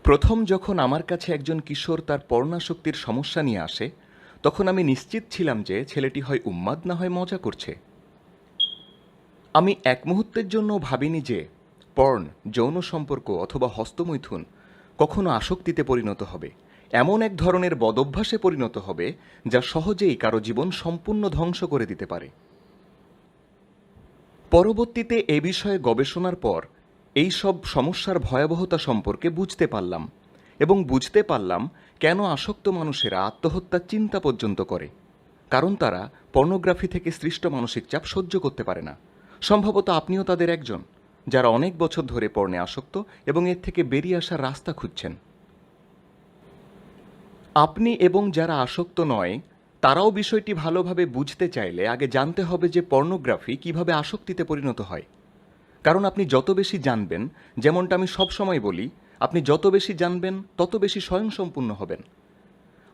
প্রথম যখন আমার কাছে একজন কিশোর তার পর্ণাসক্তির সমস্যা নিয়ে আসে, তখন আমি নিশ্চিত ছিলাম যে ছেলেটি হয় উন্মাদ না হয় মজা করছে। আমি এক মুহূর্তের জন্য ভাবিনি যে পর্ন, যৌন সম্পর্ক অথবা হস্তমৈথুন কখনো আসক্তিতে পরিণত হবে, এমন এক ধরনের বদভ্যাসে পরিণত হবে যা সহজেই কারো জীবন সম্পূর্ণ ধ্বংস করে দিতে পারে। পরবর্তীতে এ বিষয়ে গবেষণার পর এই সব সমস্যার ভয়াবহতা সম্পর্কে বুঝতে পারলাম এবং বুঝতে পারলাম কেন আসক্ত মানুষেরা আত্মহত্যার চিন্তা পর্যন্ত করে। কারণ তারা পর্নোগ্রাফি থেকে সৃষ্ট মানসিক চাপ সহ্য করতে পারে না। সম্ভবত আপনিও তাদের একজন, যারা অনেক বছর ধরে পর্নে আসক্ত এবং এর থেকে বেরিয়ে আসার রাস্তা খুঁজছেন। আপনি এবং যারা আসক্ত নয় তারাও বিষয়টি ভালোভাবে বুঝতে চাইলে আগে জানতে হবে যে পর্নোগ্রাফি কিভাবে আসক্তিতে পরিণত হয়। কারণ আপনি যত বেশি জানবেন, যেমনটা আমি সবসময় বলি, আপনি যত বেশি জানবেন তত বেশি স্বয়ংসম্পূর্ণ হবেন।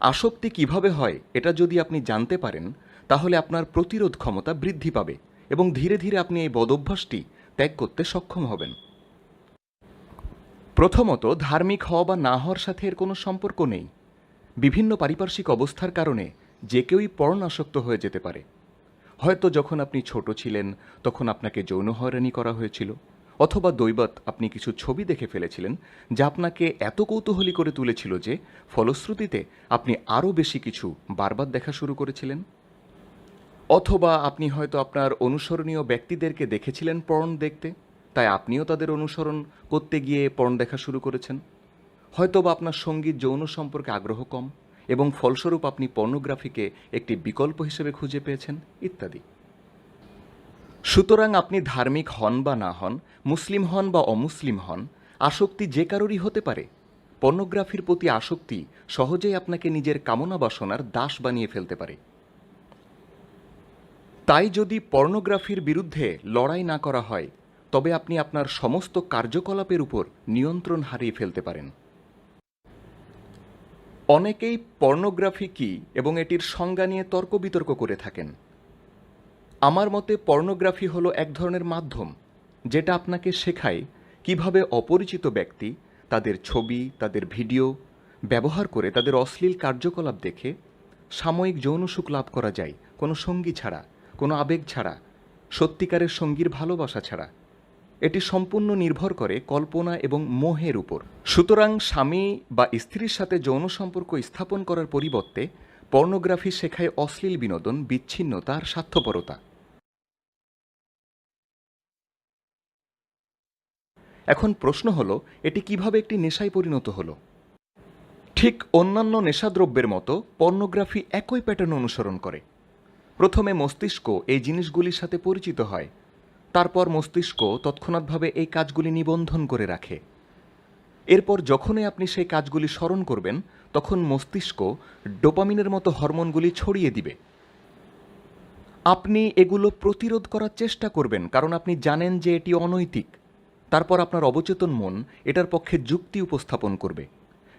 আসক্তি কিভাবে হয় এটা যদি আপনি জানতে পারেন, তাহলে আপনার প্রতিরোধ ক্ষমতা বৃদ্ধি পাবে এবং ধীরে ধীরে আপনি এই বদভ্যাসটি ত্যাগ করতে সক্ষম হবেন। প্রথমত, ধার্মিক হওয়া বা না হওয়ার সাথে এর কোনো সম্পর্ক নেই। বিভিন্ন পারিপার্শ্বিক অবস্থার কারণে যে কেউই পর্ন আসক্ত হয়ে যেতে পারে। হয়তো যখন আপনি ছোট ছিলেন তখন আপনাকে যৌন হয়রানি করা হয়েছিল, অথবা দৈবাৎ আপনি কিছু ছবি দেখে ফেলেছিলেন যা আপনাকে এত কৌতূহলী করে তুলেছিল যে ফলশ্রুতিতে আপনি আরও বেশি কিছু বারবার দেখা শুরু করেছিলেন। অথবা আপনি হয়তো আপনার অনুসরণীয় ব্যক্তিদেরকে দেখেছিলেন পর্ন দেখতে, তাই আপনিও তাদের অনুসরণ করতে গিয়ে পর্ন দেখা শুরু করেছেন। হয়তোবা আপনার সঙ্গীত যৌন সম্পর্কে আগ্রহ কম এবং ফলস্বরূপ আপনি পর্নোগ্রাফিকে একটি বিকল্প হিসেবে খুঁজে পেয়েছেন, ইত্যাদি। সুতরাং আপনি ধার্মিক হন বা না হন, মুসলিম হন বা অমুসলিম হন, আসক্তি যে কারোরই হতে পারে। পর্নোগ্রাফির প্রতি আসক্তি সহজেই আপনাকে নিজের কামনা বাসনার দাস বানিয়ে ফেলতে পারে। তাই যদি পর্নোগ্রাফির বিরুদ্ধে লড়াই না করা হয়, তবে আপনি আপনার সমস্ত কার্যকলাপের উপর নিয়ন্ত্রণ হারিয়ে ফেলতে পারেন। অনেকেই পর্নোগ্রাফি কী এবং এটির সংজ্ঞা নিয়ে তর্ক বিতর্ক করে থাকেন। আমার মতে পর্নোগ্রাফি হলো এক ধরনের মাধ্যম যেটা আপনাকে শেখায় কিভাবে অপরিচিত ব্যক্তি তাদের ছবি, তাদের ভিডিও ব্যবহার করে তাদের অশ্লীল কার্যকলাপ দেখে সাময়িক যৌন সুখ লাভ করা যায়, কোনো সঙ্গী ছাড়া, কোনো আবেগ ছাড়া, সত্যিকারের সঙ্গীর ভালোবাসা ছাড়া। এটি সম্পূর্ণ নির্ভর করে কল্পনা এবং মোহের উপর। সুতরাং স্বামী বা স্ত্রীর সাথে যৌন সম্পর্ক স্থাপন করার পরিবর্তে পর্নোগ্রাফি শেখায় অশ্লীল বিনোদন, বিচ্ছিন্নতা আর স্বার্থপরতা। এখন প্রশ্ন হলো, এটি কিভাবে একটি নেশায় পরিণত হলো? ঠিক অন্যান্য নেশাদ্রব্যের মতো পর্নোগ্রাফি একই প্যাটার্ন অনুসরণ করে। প্রথমে মস্তিষ্ক এই জিনিসগুলির সাথে পরিচিত হয়, তারপর মস্তিষ্ক তৎক্ষণাৎভাবে এই কাজগুলি নিবন্ধন করে রাখে। এরপর যখনই আপনি সেই কাজগুলি স্মরণ করবেন, তখন মস্তিষ্ক ডোপামিনের মতো হরমোনগুলি ছড়িয়ে দিবে। আপনি এগুলো প্রতিরোধ করার চেষ্টা করবেন, কারণ আপনি জানেন যে এটি অনৈতিক। তারপর আপনার অবচেতন মন এটার পক্ষে যুক্তি উপস্থাপন করবে,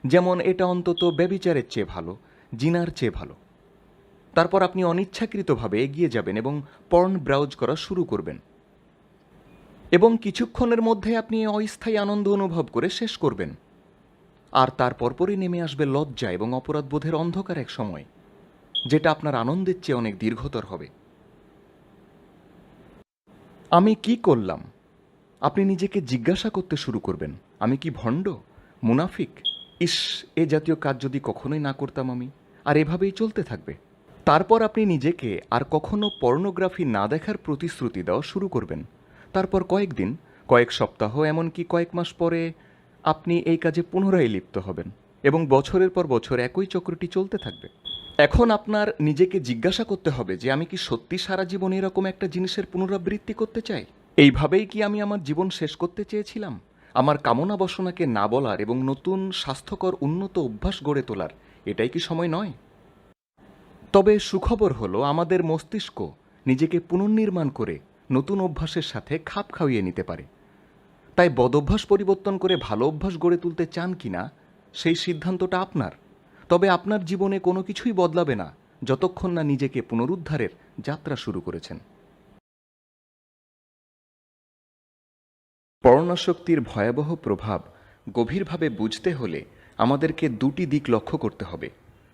যেমন এটা অন্তত ব্যভিচারের চেয়ে ভালো, জিনার চেয়ে ভালো। তারপর আপনি অনিচ্ছাকৃতভাবে এগিয়ে যাবেন এবং পর্ন ব্রাউজ করা শুরু করবেন, এবং কিছুক্ষণের মধ্যে আপনি অস্থায়ী আনন্দ অনুভব করে শেষ করবেন। আর তার পরপরই নেমে আসবে লজ্জা এবং অপরাধবোধের অন্ধকার এক সময়, যেটা আপনার আনন্দের চেয়ে অনেক দীর্ঘতর হবে। আমি কি করলাম? আপনি নিজেকে জিজ্ঞাসা করতে শুরু করবেন, আমি কি ভণ্ড, মুনাফিক? ইস, এ জাতীয় কাজ যদি কখনোই না করতাম আমি। আর এভাবেই চলতে থাকবে। তারপর আপনি নিজেকে আর কখনো পর্নোগ্রাফি না দেখার প্রতিশ্রুতি দেওয়া শুরু করবেন। তারপর কয়েকদিন, কয়েক সপ্তাহ, এমনকি কয়েক মাস পরে আপনি এই কাজে পুনরায় লিপ্ত হবেন এবং বছরের পর বছর একই চক্রটি চলতে থাকবে। এখন আপনার নিজেকে জিজ্ঞাসা করতে হবে যে আমি কি সত্যি সারা জীবন এরকম একটা জিনিসের পুনরাবৃত্তি করতে চাই? এইভাবেই কি আমি আমার জীবন শেষ করতে চেয়েছিলাম? আমার কামনা বাসনাকে না বলার এবং নতুন স্বাস্থ্যকর উন্নত অভ্যাস গড়ে তোলার এটাই কি সময় নয়? তবে সুখবর হলো, আমাদের মস্তিষ্ক নিজেকে পুনর্নির্মাণ করে নতুন অভ্যাসের সাথে খাপ খাইয়ে নিতে পারে। তাই বদভ্যাস পরিবর্তন করে ভালো অভ্যাস গড়ে তুলতে চান কিনা সেই সিদ্ধান্তটা আপনার। তবে আপনার জীবনে কোনো কিছুই বদলাবে না যতক্ষণ না নিজেকে পুনরুদ্ধারের যাত্রা শুরু করেছেন। পর্ণাসক্তির ভয়াবহ প্রভাব গভীরভাবে বুঝতে হলে আমাদেরকে দুটি দিক লক্ষ্য করতে হবে,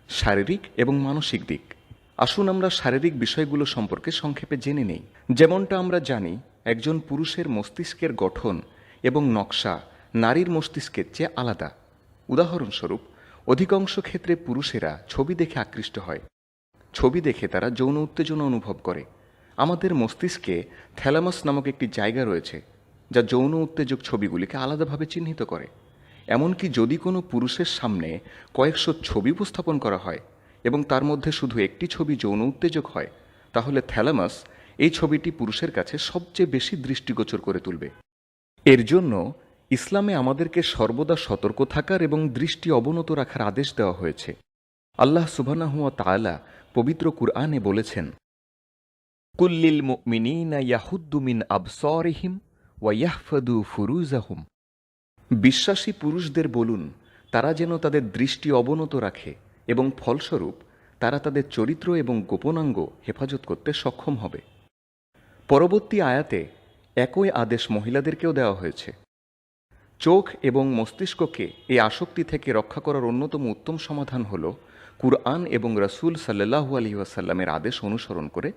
শারীরিক এবং মানসিক দিক। আসুন আমরা শারীরিক বিষয়গুলো সম্পর্কে সংক্ষেপে জেনে নেই। যেমনটা আমরা জানি, একজন পুরুষের মস্তিষ্কের গঠন এবং নকশা নারীর মস্তিষ্কের চেয়ে আলাদা। উদাহরণস্বরূপ, অধিকাংশ ক্ষেত্রে পুরুষেরা ছবি দেখে আকৃষ্ট হয়, ছবি দেখে তারা যৌন উত্তেজনা অনুভব করে। আমাদের মস্তিষ্কে থ্যালামাস নামক একটি জায়গা রয়েছে যা যৌন উত্তেজক ছবিগুলিকে আলাদাভাবে চিহ্নিত করে। এমনকি যদি কোনো পুরুষের সামনে কয়েকশো ছবি উপস্থাপন করা হয় এবং তার মধ্যে শুধু একটি ছবি যৌন উত্তেজক হয়, তাহলে থ্যালামাস এই ছবিটি পুরুষের কাছে সবচেয়ে বেশি দৃষ্টিগোচর করে তুলবে। এর জন্য ইসলামে আমাদেরকে সর্বদা সতর্ক থাকার এবং দৃষ্টি অবনত রাখার আদেশ দেওয়া হয়েছে। আল্লাহ সুবহানাহু ওয়া তাআলা পবিত্র কুরআনে বলেছেন, কুল্লিল মুমিনিনা ইয়াহুদ্দু মিন আবসারিহিম ওয়া ইয়াহফাদু ফুরুজাহুম। বিশ্বাসী পুরুষদের বলুন তারা যেন তাদের দৃষ্টি অবনত রাখে এবং ফলস্বরূপ তারা তাদের চরিত্র এবং গোপনাঙ্গ হেফাজত করতে সক্ষম হবে। পরবর্তী আয়াতে একই আদেশ মহিলাদেরকেও দেওয়া হয়েছে। চোখ এবং মস্তিষ্ককে এই আসক্তি থেকে রক্ষা করার অন্যতম উত্তম সমাধান হল কুরআন এবং রাসূল সাল্লাল্লাহু আলাইহি ওয়াসাল্লামের আদেশ অনুসরণ করে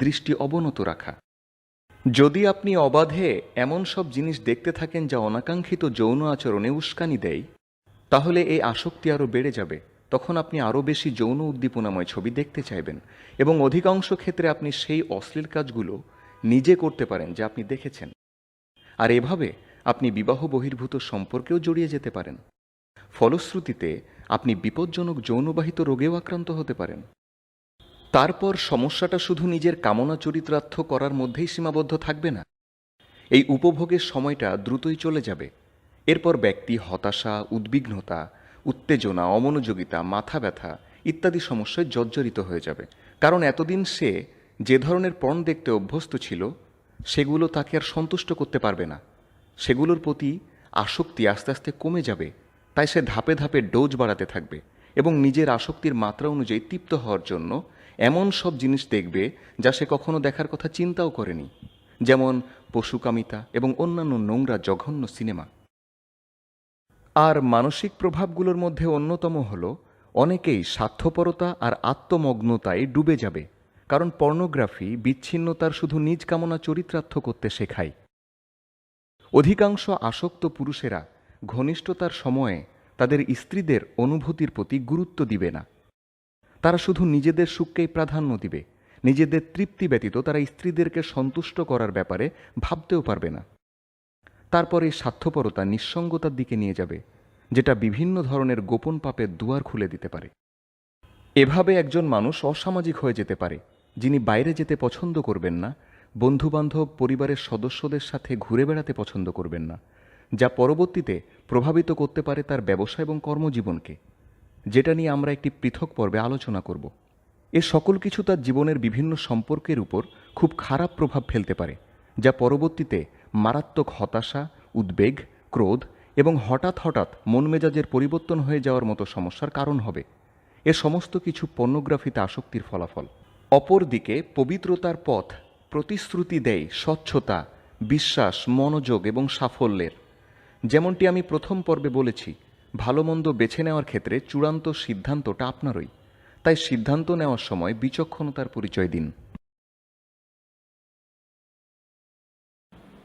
দৃষ্টি অবনত রাখা। যদি আপনি অবাধে এমন সব জিনিস দেখতে থাকেন যা অনাকাঙ্ক্ষিত যৌন আচরণে উস্কানি দেয়, তাহলে এই আসক্তি আরও বেড়ে যাবে। তখন আপনি আরও বেশি যৌন উদ্দীপনাময় ছবি দেখতে চাইবেন এবং অধিকাংশ ক্ষেত্রে আপনি সেই অশ্লীল কাজগুলো নিজে করতে পারেন যা আপনি দেখেছেন। আর এভাবে আপনি বিবাহ বহির্ভূত সম্পর্কেও জড়িয়ে যেতে পারেন। ফলশ্রুতিতে আপনি বিপজ্জনক যৌনবাহিত রোগেও আক্রান্ত হতে পারেন। তারপর সমস্যাটা শুধু নিজের কামনা চরিতার্থ করার মধ্যেই সীমাবদ্ধ থাকবে না। এই উপভোগের সময়টা দ্রুতই চলে যাবে। এরপর ব্যক্তি হতাশা, উদ্বিগ্নতা, উত্তেজনা, অমনোযোগিতা, মাথা ব্যথা ইত্যাদি সমস্যায় জর্জরিত হয়ে যাবে। কারণ এতদিন সে যে ধরনের পর্ন দেখতে অভ্যস্ত ছিল সেগুলো তাকে আর সন্তুষ্ট করতে পারবে না। সেগুলোর প্রতি আসক্তি আস্তে আস্তে কমে যাবে। তাই সে ধাপে ধাপে ডোজ বাড়াতে থাকবে এবং নিজের আসক্তির মাত্রা অনুযায়ী তৃপ্ত হওয়ার জন্য এমন সব জিনিস দেখবে যা সে কখনো দেখার কথা চিন্তাও করেনি, যেমন পশুকামিতা এবং অন্যান্য নোংরা জঘন্য সিনেমা। আর মানসিক প্রভাবগুলোর মধ্যে অন্যতম হল অনেকেই স্বার্থপরতা আর আত্মমগ্নতায় ডুবে যাবে, কারণ পর্নোগ্রাফি বিচ্ছিন্নতার শুধু নিজ কামনা চরিতার্থ করতে শেখায়। অধিকাংশ আসক্ত পুরুষেরা ঘনিষ্ঠতার সময়ে তাদের স্ত্রীদের অনুভূতির প্রতি গুরুত্ব দিবে না। তারা শুধু নিজেদের সুখকেই প্রাধান্য দিবে। নিজেদের তৃপ্তি ব্যতীত তারা স্ত্রীদেরকে সন্তুষ্ট করার ব্যাপারে ভাবতেও পারবে না। তারপর এই স্বার্থপরতা নিঃসঙ্গতার দিকে নিয়ে যাবে, যেটা বিভিন্ন ধরনের গোপন পাপের দুয়ার খুলে দিতে পারে। এভাবে একজন মানুষ অসামাজিক হয়ে যেতে পারে, যিনি বাইরে যেতে পছন্দ করবেন না, বন্ধুবান্ধব, পরিবারের সদস্যদের সাথে ঘুরে বেড়াতে পছন্দ করবেন না, যা পরবর্তীতে প্রভাবিত করতে পারে তার ব্যবসা এবং কর্মজীবনকে, যেটা নিয়ে আমরা একটি পৃথক পর্বে আলোচনা করব। এ সকল কিছু তার জীবনের বিভিন্ন সম্পর্কের উপর খুব খারাপ প্রভাব ফেলতে পারে, যা পরবর্তীতে মারাত্মক হতাশা, উদ্বেগ, ক্রোধ এবং হঠাৎ হঠাৎ মন মেজাজের পরিবর্তন হয়ে যাওয়ার মতো সমস্যার কারণ হবে। এ সমস্ত কিছু পর্নোগ্রাফিতে আসক্তির ফলাফল। অপরদিকে পবিত্রতার পথ প্রতিশ্রুতি দেয় স্বচ্ছতা, বিশ্বাস, মনোযোগ এবং সাফল্যের। যেমনটি আমি প্রথম পর্বে বলেছি, ভালো মন্দ বেছে নেওয়ার ক্ষেত্রে চূড়ান্ত সিদ্ধান্তটা আপনারই। তাই সিদ্ধান্ত নেওয়ার সময় বিচক্ষণতার পরিচয় দিন।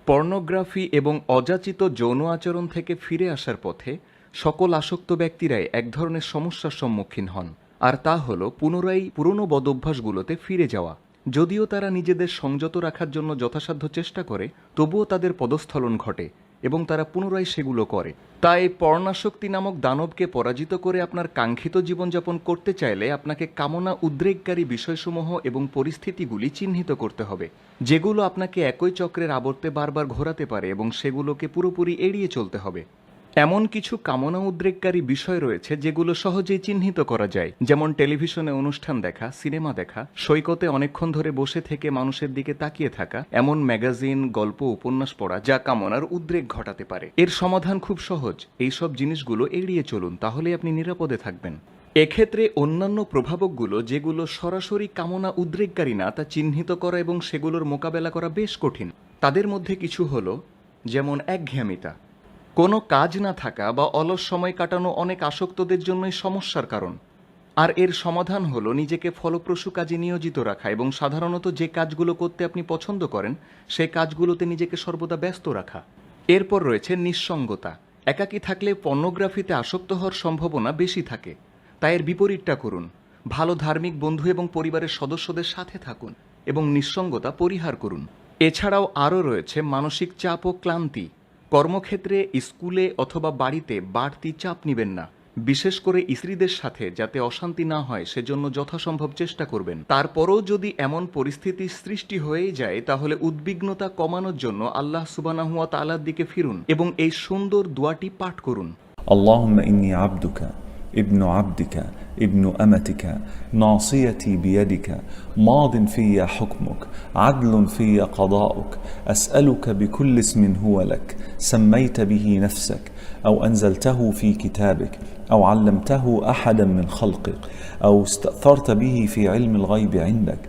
পর্নোগ্রাফি এবং অযাচিত যৌন আচরণ থেকে ফিরে আসার পথে সকল আসক্ত ব্যক্তিরাই এক ধরনের সমস্যার সম্মুখীন হন, আর তা হল পুনরায় পুরনো বদভ্যাসগুলোতে ফিরে যাওয়া। যদিও তারা নিজেদের সংযত রাখার জন্য যথাসাধ্য চেষ্টা করে, তবুও তাদের পদস্খলন ঘটে এবং তারা পুনরায় সেগুলো করে। তাই পর্ণাসক্তি নামক দানবকে পরাজিত করে আপনার কাঙ্ক্ষিত জীবনযাপন করতে চাইলে আপনাকে কামনা উদ্রেককারী বিষয়সমূহ এবং পরিস্থিতিগুলি চিহ্নিত করতে হবে, যেগুলো আপনাকে একই চক্রের আবর্তে বারবার ঘোরাতে পারে, এবং সেগুলোকে পুরোপুরি এড়িয়ে চলতে হবে। এমন কিছু কামনা উদ্রেককারী বিষয় রয়েছে যেগুলো সহজেই চিহ্নিত করা যায়, যেমন টেলিভিশনে অনুষ্ঠান দেখা, সিনেমা দেখা, সৈকতে অনেকক্ষণ ধরে বসে থেকে মানুষের দিকে তাকিয়ে থাকা, এমন ম্যাগাজিন, গল্প, উপন্যাস পড়া যা কামনার উদ্রেক ঘটাতে পারে। এর সমাধান খুব সহজ, এইসব জিনিসগুলো এড়িয়ে চলুন, তাহলে আপনি নিরাপদে থাকবেন। এক্ষেত্রে অন্যান্য প্রভাবকগুলো যেগুলো সরাসরি কামনা উদ্রেককারী না, তা চিহ্নিত করা এবং সেগুলোর মোকাবেলা করা বেশ কঠিন। তাদের মধ্যে কিছু হলো যেমন একঘেয়ামিতা, কোনো কাজ না থাকা বা অলস সময় কাটানো অনেক আসক্তদের জন্যই সমস্যার কারণ। আর এর সমাধান হলো নিজেকে ফলপ্রসূ কাজে নিয়োজিত রাখা এবং সাধারণত যে কাজগুলো করতে আপনি পছন্দ করেন সেই কাজগুলোতে নিজেকে সর্বদা ব্যস্ত রাখা। এরপর রয়েছে নিঃসঙ্গতা। একাকী থাকলে পর্নোগ্রাফিতে আসক্ত হওয়ার সম্ভাবনা বেশি থাকে, তাই এর বিপরীতটা করুন। ভালো ধার্মিক বন্ধু এবং পরিবারের সদস্যদের সাথে থাকুন এবং নিঃসঙ্গতা পরিহার করুন। এছাড়াও আরও রয়েছে মানসিক চাপ ও ক্লান্তি। কর্মক্ষেত্রে, স্কুলে অথবা বাড়িতে বাড়তি চাপ নেবেন না। বিশেষ করে স্ত্রীদের সাথে যাতে অশান্তি না হয় সেজন্য যথাসম্ভব চেষ্টা করবেন। তারপরও যদি এমন পরিস্থিতি সৃষ্টি হয়েই যায় তাহলে উদ্বিগ্নতা কমানোর জন্য আল্লাহ সুবহানাহু ওয়া তাআলার দিকে ফিরুন এবং এই সুন্দর দোয়াটি পাঠ করুন। اللهم إني عبدك ابن عبدك ابن أمتك ناصيتي بيدك ماض في حكمك عدل في قضاؤك أسألك بكل اسم هو لك سميت به نفسك أو أنزلته في كتابك أو علمته أحدا من خلقك أو استأثرت به في علم الغيب عندك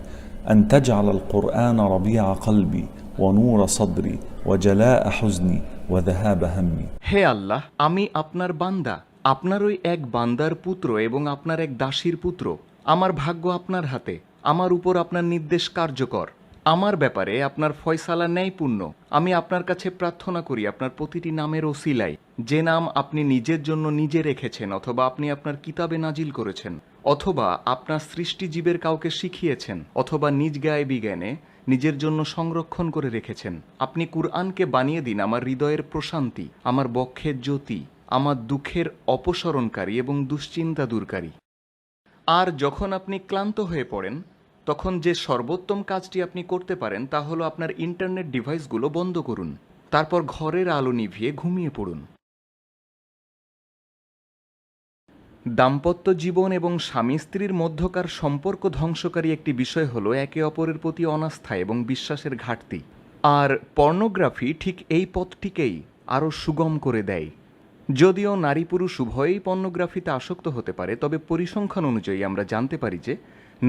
أن تجعل القرآن ربيع قلبي ونور صدري وجلاء حزني وذهاب همي। হে আল্লাহ, আমি আপনার বান্দা, আপনারই এক বান্দার পুত্র এবং আপনার এক দাসীর পুত্র। আমার ভাগ্য আপনার হাতে, আমার উপর আপনার নির্দেশ কার্যকর। আমার ব্যাপারে আপনার ফয়সালা ন্যায়পূর্ণ। আমি আপনার কাছে প্রার্থনা করি আপনার প্রতিটি নামের ওসিলায়, যে নাম আপনি নিজের জন্য নিজে রেখেছেন অথবা আপনি আপনার কিতাবে নাজিল করেছেন অথবা আপনার সৃষ্টিজীবের কাউকে শিখিয়েছেন অথবা নিজ গায়ে বিজ্ঞানে নিজের জন্য সংরক্ষণ করে রেখেছেন। আপনি কুরআনকে বানিয়ে দিন আমার হৃদয়ের প্রশান্তি, আমার বক্ষের জ্যোতি, আমার দুঃখের অপসরণকারী এবং দুশ্চিন্তা দূরকারী। আর যখন আপনি ক্লান্ত হয়ে পড়েন তখন যে সর্বোত্তম কাজটি আপনি করতে পারেন তা হলো আপনার ইন্টারনেট ডিভাইসগুলো বন্ধ করুন, তারপর ঘরের আলো নিভিয়ে ঘুমিয়ে পড়ুন। দাম্পত্য জীবন এবং স্বামী স্ত্রীর মধ্যকার সম্পর্ক ধ্বংসকারী একটি বিষয় হলো একে অপরের প্রতি অনাস্থা এবং বিশ্বাসের ঘাটতি। আর পর্নোগ্রাফি ঠিক এই পথটিকেই আরও সুগম করে দেয়। যদিও নারী পুরুষ উভয়েই পর্নোগ্রাফিতে আসক্ত হতে পারে, তবে পরিসংখ্যান অনুযায়ী আমরা জানতে পারি যে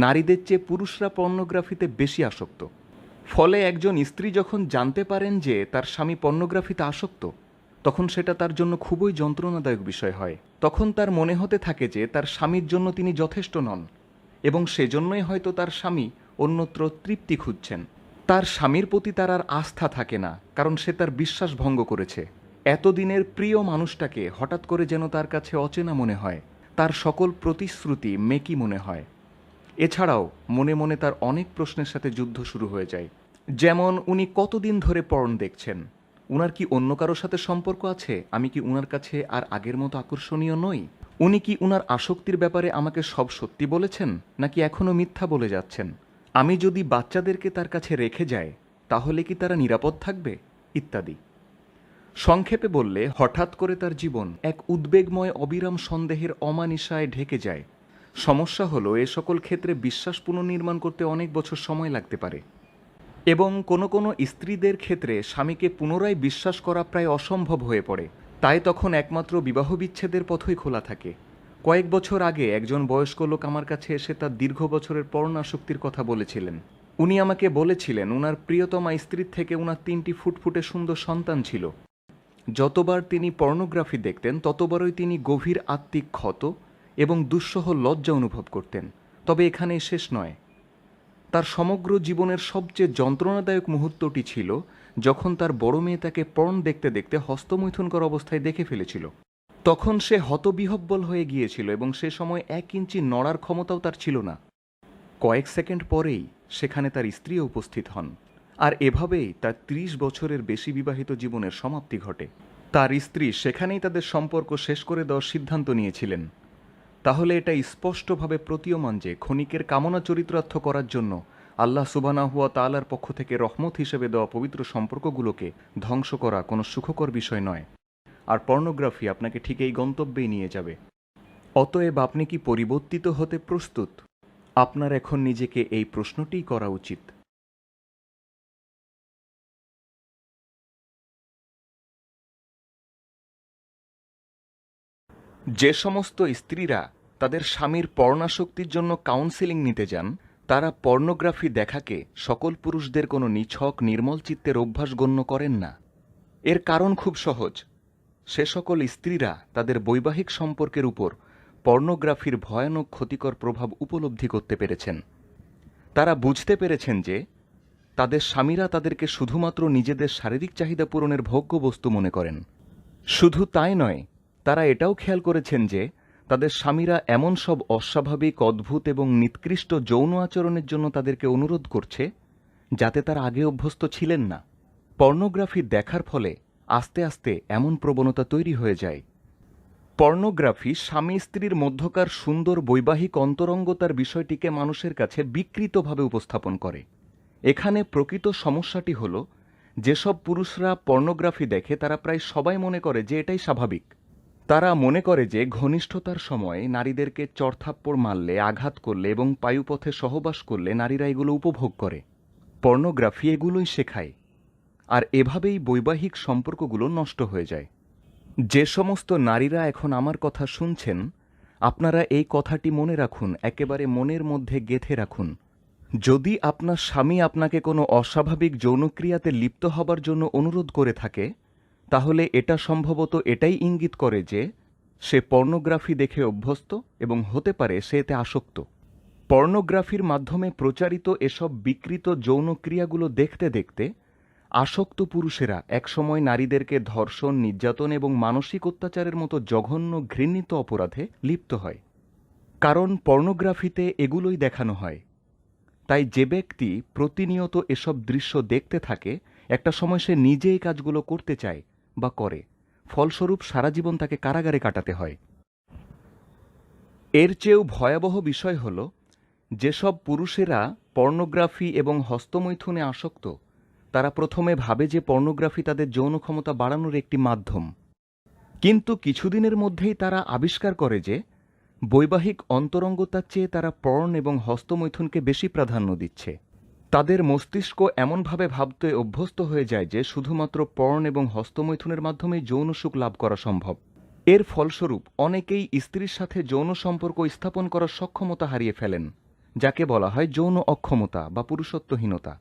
নারীদের চেয়ে পুরুষরা পর্নোগ্রাফিতে বেশি আসক্ত। ফলে একজন স্ত্রী যখন জানতে পারেন যে তার স্বামী পর্নোগ্রাফিতে আসক্ত, তখন সেটা তার জন্য খুবই যন্ত্রণাদায়ক বিষয় হয়। তখন তার মনে হতে থাকে যে তার স্বামীর জন্য তিনি যথেষ্ট নন এবং সেজন্যই হয়তো তার স্বামী অন্যত্র তৃপ্তি খুঁজছেন। তার স্বামীর প্রতি তার আর আস্থা থাকে না, কারণ সে তার বিশ্বাস ভঙ্গ করেছে। এতদিনের প্রিয় মানুষটাকে হঠাৎ করে যেন তার কাছে অচেনা মনে হয়, তার সকল প্রতিশ্রুতি মেকি মনে হয়। এছাড়াও মনে মনে তার অনেক প্রশ্নের সাথে যুদ্ধ শুরু হয়ে যায়, যেমন উনি কতদিন ধরে পর্ন দেখছেন, উনার কি অন্য কারোর সাথে সম্পর্ক আছে, আমি কি উনার কাছে আর আগের মতো আকর্ষণীয় নই, উনি কি উনার আসক্তির ব্যাপারে আমাকে সব সত্যি বলেছেন নাকি এখনও মিথ্যা বলে যাচ্ছেন, আমি যদি বাচ্চাদেরকে তার কাছে রেখে যাই তাহলে কি তারা নিরাপদ থাকবে, ইত্যাদি। সংক্ষেপে বললে হঠাৎ করে তার জীবন এক উদ্বেগময় অবিরাম সন্দেহের অমানিসায় ঢেকে যায়। সমস্যা হলো এ সকল ক্ষেত্রে বিশ্বাস পুনর্নির্মাণ করতে অনেক বছর সময় লাগতে পারে এবং কোনো কোনো স্ত্রীদের ক্ষেত্রে স্বামীকে পুনরায় বিশ্বাস করা প্রায় অসম্ভব হয়ে পড়ে। তাই তখন একমাত্র বিবাহ বিচ্ছেদের পথই খোলা থাকে। কয়েক বছর আগে একজন বয়স্ক লোক আমার কাছে এসে তার দীর্ঘ বছরের পর্ণাসক্তির কথা বলেছিলেন। উনি আমাকে বলেছিলেন উনার প্রিয়তমা স্ত্রীর থেকে উনার 3টি ফুটফুটে সুন্দর সন্তান ছিল। যতবার তিনি পর্নোগ্রাফি দেখতেন ততবারই তিনি গভীর আত্মিক ক্ষত এবং দুঃসহ লজ্জা অনুভব করতেন। তবে এখানেই শেষ নয়, তার সমগ্র জীবনের সবচেয়ে যন্ত্রণাদায়ক মুহূর্তটি ছিল যখন তার বড় মেয়ে তাকে পর্ন দেখতে দেখতে হস্তমৈথুনকর অবস্থায় দেখে ফেলেছিল। তখন সে হতবিহ্বল হয়ে গিয়েছিল এবং সে সময় 1 ইঞ্চি নড়ার ক্ষমতাও তার ছিল না। কয়েক সেকেন্ড পরেই সেখানে তার স্ত্রীও উপস্থিত হন, আর এভাবেই তার 30 বছরের বেশি বিবাহিত জীবনের সমাপ্তি ঘটে। তার স্ত্রী সেখানেই তাদের সম্পর্ক শেষ করে দেওয়ার সিদ্ধান্ত নিয়েছিলেন। তাহলে এটা স্পষ্টভাবে প্রতীয়মান যে ক্ষণিকের কামনা চরিতার্থ করার জন্য আল্লাহ সুবহানাহু ওয়া তাআলার পক্ষ থেকে রহমত হিসেবে দেওয়া পবিত্র সম্পর্কগুলোকে ধ্বংস করা কোনো সুখকর বিষয় নয়। আর পর্নোগ্রাফি আপনাকে ঠিক এই গন্তব্যেই নিয়ে যাবে। অতএব আপনি কি পরিবর্তিত হতে প্রস্তুত? আপনার এখন নিজেকে এই প্রশ্নটিই করা উচিত। যে সমস্ত স্ত্রীরা তাদের স্বামীর পর্ণাসক্তির জন্য কাউন্সেলিং নিতে যান, তারা পর্নোগ্রাফি দেখাকে সকল পুরুষদের কোনো নিছক নির্মল চিত্তের অভ্যাস গণ্য করেন না। এর কারণ খুব সহজ, সে সকল স্ত্রীরা তাদের বৈবাহিক সম্পর্কের উপর পর্নোগ্রাফির ভয়ানক ক্ষতিকর প্রভাব উপলব্ধি করতে পেরেছেন। তারা বুঝতে পেরেছেন যে তাদের স্বামীরা তাদেরকে শুধুমাত্র নিজেদের শারীরিক চাহিদা পূরণের ভোগ্য বস্তু মনে করেন। শুধু তাই নয়, তারা এটাও খেয়াল করেছেন যে তাদের স্বামীরা এমন সব অস্বাভাবিক, অদ্ভুত এবং নিকৃষ্ট যৌন আচরণের জন্য তাদেরকে অনুরোধ করছে যাতে তারা আগে অভ্যস্ত ছিলেন না। পর্নোগ্রাফি দেখার ফলে আস্তে আস্তে এমন প্রবণতা তৈরি হয়ে যায়। পর্নোগ্রাফি স্বামী স্ত্রীর মধ্যকার সুন্দর বৈবাহিক অন্তরঙ্গতার বিষয়টিকে মানুষের কাছে বিকৃতভাবে উপস্থাপন করে। এখানে প্রকৃত সমস্যাটি হল, যেসব পুরুষরা পর্নোগ্রাফি দেখে তারা প্রায় সবাই মনে করে যে এটাই স্বাভাবিক। তারা মনে করে যে ঘনিষ্ঠতার সময় নারীদেরকে চড়থাপ্পড় মারলে, আঘাত করলে এবং পায়ুপথে সহবাস করলে নারীরা এগুলো উপভোগ করে। পর্নোগ্রাফি এগুলোই শেখায়, আর এভাবেই বৈবাহিক সম্পর্কগুলো নষ্ট হয়ে যায়। যে সমস্ত নারীরা এখন আমার কথা শুনছেন, আপনারা এই কথাটি মনে রাখুন, একেবারে মনের মধ্যে গেঁথে রাখুন। যদি আপনার স্বামী আপনাকে কোনো অস্বাভাবিক যৌনক্রিয়াতে লিপ্ত হবার জন্য অনুরোধ করে থাকে, তাহলে এটা সম্ভবত এটাই ইঙ্গিত করে যে সে পর্নোগ্রাফি দেখে অভ্যস্ত এবং হতে পারে সে এতে আসক্ত। পর্নোগ্রাফির মাধ্যমে প্রচারিত এসব বিকৃত যৌনক্রিয়াগুলো দেখতে দেখতে আসক্ত পুরুষেরা একসময় নারীদেরকে ধর্ষণ, নির্যাতন এবং মানসিক অত্যাচারের মতো জঘন্য, ঘৃণিত অপরাধে লিপ্ত হয়। কারণ পর্নোগ্রাফিতে এগুলোই দেখানো হয়। তাই যে ব্যক্তি প্রতিনিয়ত এসব দৃশ্য দেখতে থাকে, একটা সময় সে নিজে এই কাজগুলো করতে চায় বা করে। ফলস্বরূপ সারা জীবন তাকে কারাগারে কাটাতে হয়। এর চেয়েও ভয়াবহ বিষয় হল, যেসব পুরুষেরা পর্নোগ্রাফি এবং হস্তমৈথুনে আসক্ত, তারা প্রথমে ভাবে যে পর্নোগ্রাফি তাদের যৌন ক্ষমতা বাড়ানোর একটি মাধ্যম। কিন্তু কিছুদিনের মধ্যেই তারা আবিষ্কার করে যে বৈবাহিক অন্তরঙ্গতার চেয়ে তারা পর্ন এবং হস্তমৈথুনকে বেশি প্রাধান্য দিচ্ছে। তাদের মস্তিষ্ক এমনভাবে ভাবতে অভ্যস্ত হয়ে যায় যে শুধুমাত্র পর্ন এবং হস্তমৈথুনের মাধ্যমেই যৌন সুখ লাভ করা সম্ভব। এর ফলস্বরূপ অনেকেই স্ত্রীর সাথে যৌন সম্পর্ক স্থাপন করার সক্ষমতা হারিয়ে ফেলেন, যাকে বলা হয় যৌন অক্ষমতা বা পুরুষত্বহীনতা।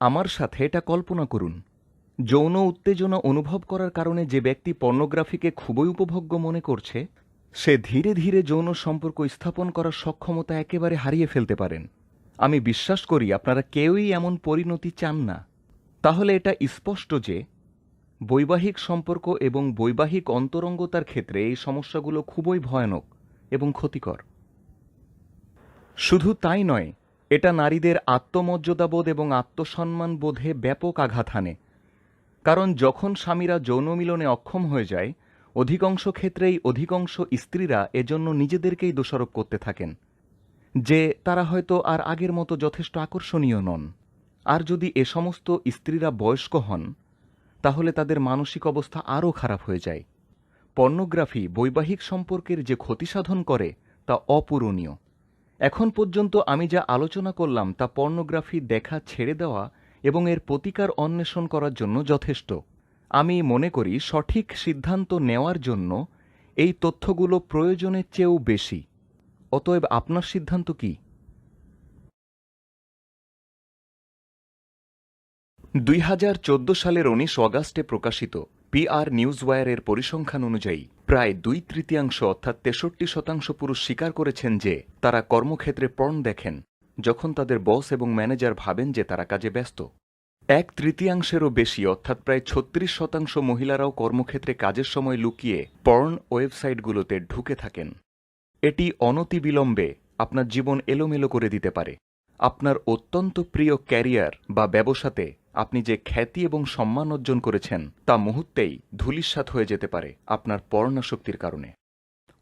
আমার সাথে এটা কল্পনা করুন, যৌন উত্তেজনা অনুভব করার কারণে যে ব্যক্তি পর্নোগ্রাফিকে খুবই উপভোগ্য মনে করছে, সে ধীরে ধীরে যৌন সম্পর্ক স্থাপন করার সক্ষমতা একেবারে হারিয়ে ফেলতে পারেন। আমি বিশ্বাস করি আপনারা কেউই এমন পরিণতি চান না। তাহলে এটা স্পষ্ট যে বৈবাহিক সম্পর্ক এবং বৈবাহিক অন্তরঙ্গতার ক্ষেত্রে এই সমস্যাগুলো খুবই ভয়ানক এবং ক্ষতিকর। শুধু তাই নয়, এটা নারীদের আত্মমর্যাদাবোধ এবং আত্মসম্মান বোধে ব্যাপক আঘাত হানে। কারণ যখন স্বামীরা যৌন মিলনে অক্ষম হয়ে যায়, অধিকাংশ ক্ষেত্রেই অধিকাংশ স্ত্রীরা এজন্য নিজেদেরকেই দোষারোপ করতে থাকেন যে তারা হয়তো আর আগের মতো যথেষ্ট আকর্ষণীয় নন। আর যদি এ সমস্ত স্ত্রীরা বয়স্ক হন, তাহলে তাদের মানসিক অবস্থা আরও খারাপ হয়ে যায়। পর্নোগ্রাফি বৈবাহিক সম্পর্কের যে ক্ষতি সাধন করে তা অপূরণীয়। এখন পর্যন্ত আমি যা আলোচনা করলাম তা পর্নোগ্রাফি দেখা ছেড়ে দেওয়া এবং এর প্রতিকার অন্বেষণ করার জন্য যথেষ্ট। আমি মনে করি সঠিক সিদ্ধান্ত নেওয়ার জন্য এই তথ্যগুলো প্রয়োজনের চেয়েও বেশি। অতএব আপনার সিদ্ধান্ত কি? 2014 সালের 19 অগাস্টে প্রকাশিত PR নিউজওয়্যারের পরিসংখ্যান অনুযায়ী প্রায় 2/3 অর্থাৎ 63% পুরুষ স্বীকার করেছেন যে তারা কর্মক্ষেত্রে পর্ন দেখেন যখন তাদের বস এবং ম্যানেজার ভাবেন যে তারা কাজে ব্যস্ত। 1/3 বেশি অর্থাৎ প্রায় 36% মহিলারাও কর্মক্ষেত্রে কাজের সময় লুকিয়ে পর্ন ওয়েবসাইটগুলোতে ঢুকে থাকেন। এটি অনতিবিলম্বে আপনার জীবন এলোমেলো করে দিতে পারে। আপনার অত্যন্ত প্রিয় ক্যারিয়ার বা ব্যবসাতে আপনি যে খ্যাতি এবং সম্মান অর্জন করেছেন তা মুহূর্তেই ধূলিসাৎ হয়ে যেতে পারে আপনার পর্ণাসক্তির কারণে।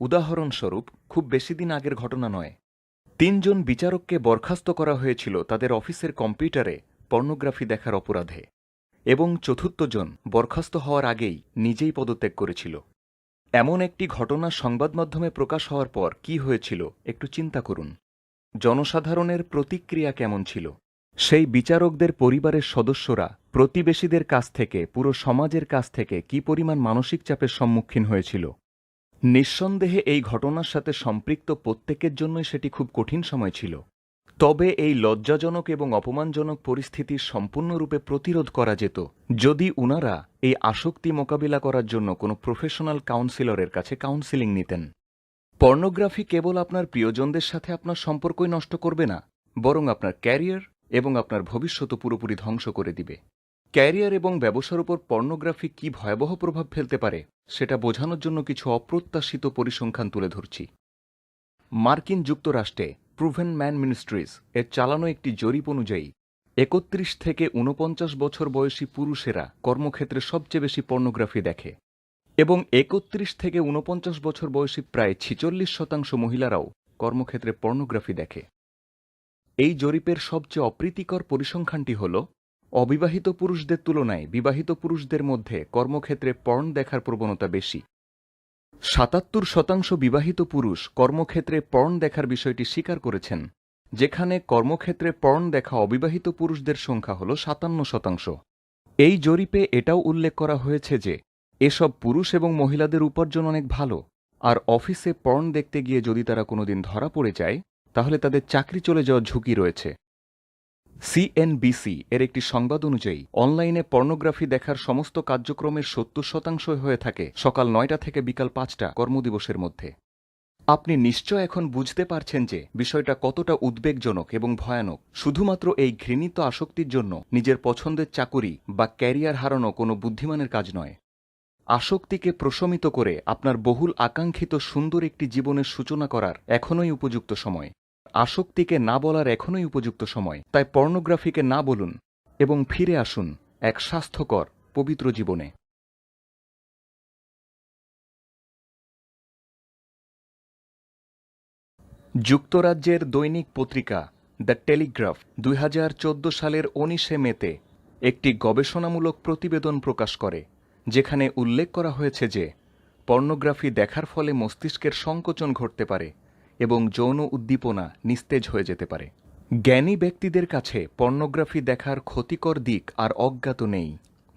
উদাহরণস্বরূপ, খুব বেশি দিন আগের ঘটনা নয়, 3 জন বিচারককে বরখাস্ত করা হয়েছিল তাদের অফিসের কম্পিউটারে পর্নোগ্রাফি দেখার অপরাধে, এবং 4র্থ জন বরখাস্ত হওয়ার আগেই নিজেই পদত্যাগ করেছিল। এমন একটি ঘটনা সংবাদ মাধ্যমে প্রকাশ হওয়ার পর কি হয়েছিল একটু চিন্তা করুন। জনসাধারণের প্রতিক্রিয়া কেমন ছিল? সেই বিচারকদের পরিবারের সদস্যরা প্রতিবেশীদের কাছ থেকে, পুরো সমাজের কাছ থেকে কি পরিমাণ মানসিক চাপের সম্মুখীন হয়েছিল? নিঃসন্দেহে এই ঘটনার সাথে সম্পৃক্ত প্রত্যেকের জন্যই সেটি খুব কঠিন সময় ছিল। তবে এই লজ্জাজনক এবং অপমানজনক পরিস্থিতি সম্পূর্ণরূপে প্রতিরোধ করা যেত যদি উনারা এই আসক্তি মোকাবিলা করার জন্য কোনো প্রফেশনাল কাউন্সিলরের কাছে কাউন্সিলিং নিতেন। পর্নোগ্রাফি কেবল আপনার প্রিয়জনদের সাথে আপনার সম্পর্কই নষ্ট করবে না, বরং আপনার ক্যারিয়ার এবং আপনার ভবিষ্যৎও পুরোপুরি ধ্বংস করে দিবে। ক্যারিয়ার এবং ব্যবসার উপর পর্নোগ্রাফি কি ভয়াবহ প্রভাব ফেলতে পারে সেটা বোঝানোর জন্য কিছু অপ্রত্যাশিত পরিসংখ্যান তুলে ধরছি। মার্কিন যুক্তরাষ্ট্রে প্রুভেন ম্যান মিনিস্ট্রিজ এর চালানো একটি জরিপ অনুযায়ী ৩১ থেকে ৪৯ বছর বয়সী পুরুষেরা কর্মক্ষেত্রে সবচেয়ে বেশি পর্নোগ্রাফি দেখে এবং ৩১ থেকে ৪৯ বছর বয়সী প্রায় ৪৬% মহিলারাও কর্মক্ষেত্রে পর্নোগ্রাফি দেখে। এই জরিপের সবচেয়ে অপ্রীতিকর পরিসংখ্যানটি হল অবিবাহিত পুরুষদের তুলনায় বিবাহিত পুরুষদের মধ্যে কর্মক্ষেত্রে পর্ন দেখার প্রবণতা বেশি। ৭৭% বিবাহিত পুরুষ কর্মক্ষেত্রে পর্ন দেখার বিষয়টি স্বীকার করেছেন, যেখানে কর্মক্ষেত্রে পর্ন দেখা অবিবাহিত পুরুষদের সংখ্যা হল ৫৭%। এই জরিপে এটাও উল্লেখ করা হয়েছে যে এসব পুরুষ এবং মহিলাদের উপার্জন অনেক ভালো, আর অফিসে পর্ন দেখতে গিয়ে যদি তারা কোনোদিন ধরা পড়ে যায় তাহলে তাদের চাকরি চলে যাওয়ার ঝুঁকি রয়েছে। সিএনবিসি এর একটি সংবাদ অনুযায়ী অনলাইনে পর্নোগ্রাফি দেখার সমস্ত কার্যক্রমের ৭০% হয়ে থাকে সকাল ৯টা থেকে বিকাল ৫টা কর্মদিবসের মধ্যে। আপনি নিশ্চয় এখন বুঝতে পারছেন যে বিষয়টা কতটা উদ্বেগজনক এবং ভয়ানক। শুধুমাত্র এই ঘৃণিত আসক্তির জন্য নিজের পছন্দের চাকুরি বা ক্যারিয়ার হারানো কোনো বুদ্ধিমানের কাজ নয়। আসক্তিকে প্রশমিত করে আপনার বহুল আকাঙ্ক্ষিত সুন্দর একটি জীবনের সূচনা করার এখনই উপযুক্ত সময়। আসক্তিকে না বলার এখনই উপযুক্ত সময়। তাই পর্নোগ্রাফিকে না বলুন এবং ফিরে আসুন এক স্বাস্থ্যকর পবিত্র জীবনে। যুক্তরাজ্যের দৈনিক পত্রিকা দ্য টেলিগ্রাফ ২০১৪ সালের ১৯শে মেতে একটি গবেষণামূলক প্রতিবেদন প্রকাশ করে, যেখানে উল্লেখ করা হয়েছে যে পর্নোগ্রাফি দেখার ফলে মস্তিষ্কের সংকোচন ঘটতে পারে এবং যৌন উদ্দীপনা নিস্তেজ হয়ে যেতে পারে। জ্ঞানী ব্যক্তিদের কাছে পর্নোগ্রাফি দেখার ক্ষতিকর দিক আর অজ্ঞাত নেই।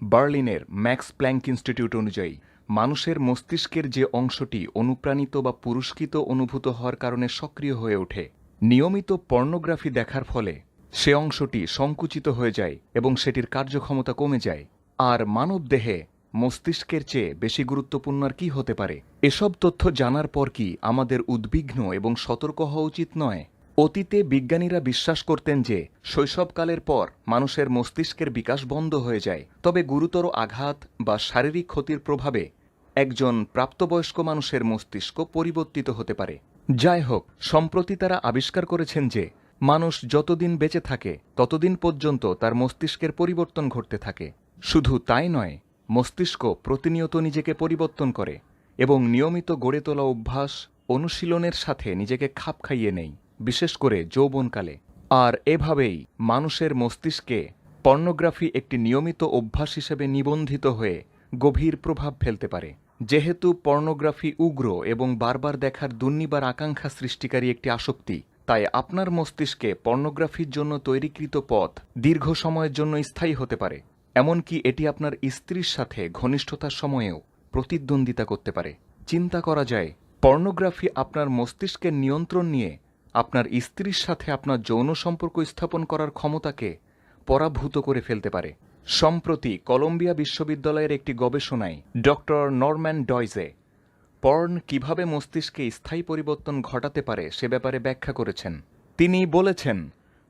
বার্লিনের ম্যাক্স প্ল্যাঙ্ক ইনস্টিটিউট অনুযায়ী মানুষের মস্তিষ্কের যে অংশটি অনুপ্রাণিত বা পুরস্কৃত অনুভূত হওয়ার কারণে সক্রিয় হয়ে ওঠে, নিয়মিত পর্নোগ্রাফি দেখার ফলে সে অংশটি সংকুচিত হয়ে যায় এবং সেটির কার্যক্ষমতা কমে যায়। আর মানবদেহে মস্তিষ্কের চেয়ে বেশি গুরুত্বপূর্ণ আর কি হতে পারে? এসব তথ্য জানার পর কি আমাদের উদ্বিগ্ন এবং সতর্ক হওয়া উচিত নয়? অতীতে বিজ্ঞানীরা বিশ্বাস করতেন যে শৈশবকালের পর মানুষের মস্তিষ্কের বিকাশ বন্ধ হয়ে যায়, তবে গুরুতর আঘাত বা শারীরিক ক্ষতির প্রভাবে একজন প্রাপ্তবয়স্ক মানুষের মস্তিষ্ক পরিবর্তিত হতে পারে। যাই হোক, সম্প্রতি তারা আবিষ্কার করেছেন যে মানুষ যতদিন বেঁচে থাকে ততদিন পর্যন্ত তার মস্তিষ্কের পরিবর্তন ঘটতে থাকে। শুধু তাই নয়, মস্তিষ্ক প্রতিনিয়ত নিজেকে পরিবর্তন করে এবং নিয়মিত গড়ে তোলা অভ্যাস অনুশীলনের সাথে নিজেকে খাপ খাইয়ে নেয়, বিশেষ করে যৌবনকালে। আর এভাবেই মানুষের মস্তিষ্কে পর্নোগ্রাফি একটি নিয়মিত অভ্যাস হিসেবে নিবন্ধিত হয়ে গভীর প্রভাব ফেলতে পারে। যেহেতু পর্নোগ্রাফি উগ্র এবং বারবার দেখার দুর্নিবার আকাঙ্ক্ষা সৃষ্টিকারী একটি আসক্তি, তাই আপনার মস্তিষ্কে পর্নোগ্রাফির জন্য তৈরিকৃত পথ দীর্ঘ সময়ের জন্য স্থায়ী হতে পারে। এমনকি এটি আপনার স্ত্রীর সাথে ঘনিষ্ঠতার সময়েও প্রতিদ্বন্দ্বিতা করতে পারে। চিন্তা করা যায়, পর্নোগ্রাফি আপনার মস্তিষ্কের নিয়ন্ত্রণ নিয়ে আপনার স্ত্রীর সাথে আপনার যৌন সম্পর্ক স্থাপন করার ক্ষমতাকে পরাভূত করে ফেলতে পারে। সম্প্রতি কলম্বিয়া বিশ্ববিদ্যালয়ের একটি গবেষণায় ডক্টর নরম্যান ডয়েজে পর্ন কিভাবে মস্তিষ্কে স্থায়ী পরিবর্তন ঘটাতে পারে সে ব্যাপারে ব্যাখ্যা করেছেন। তিনি বলেছেন,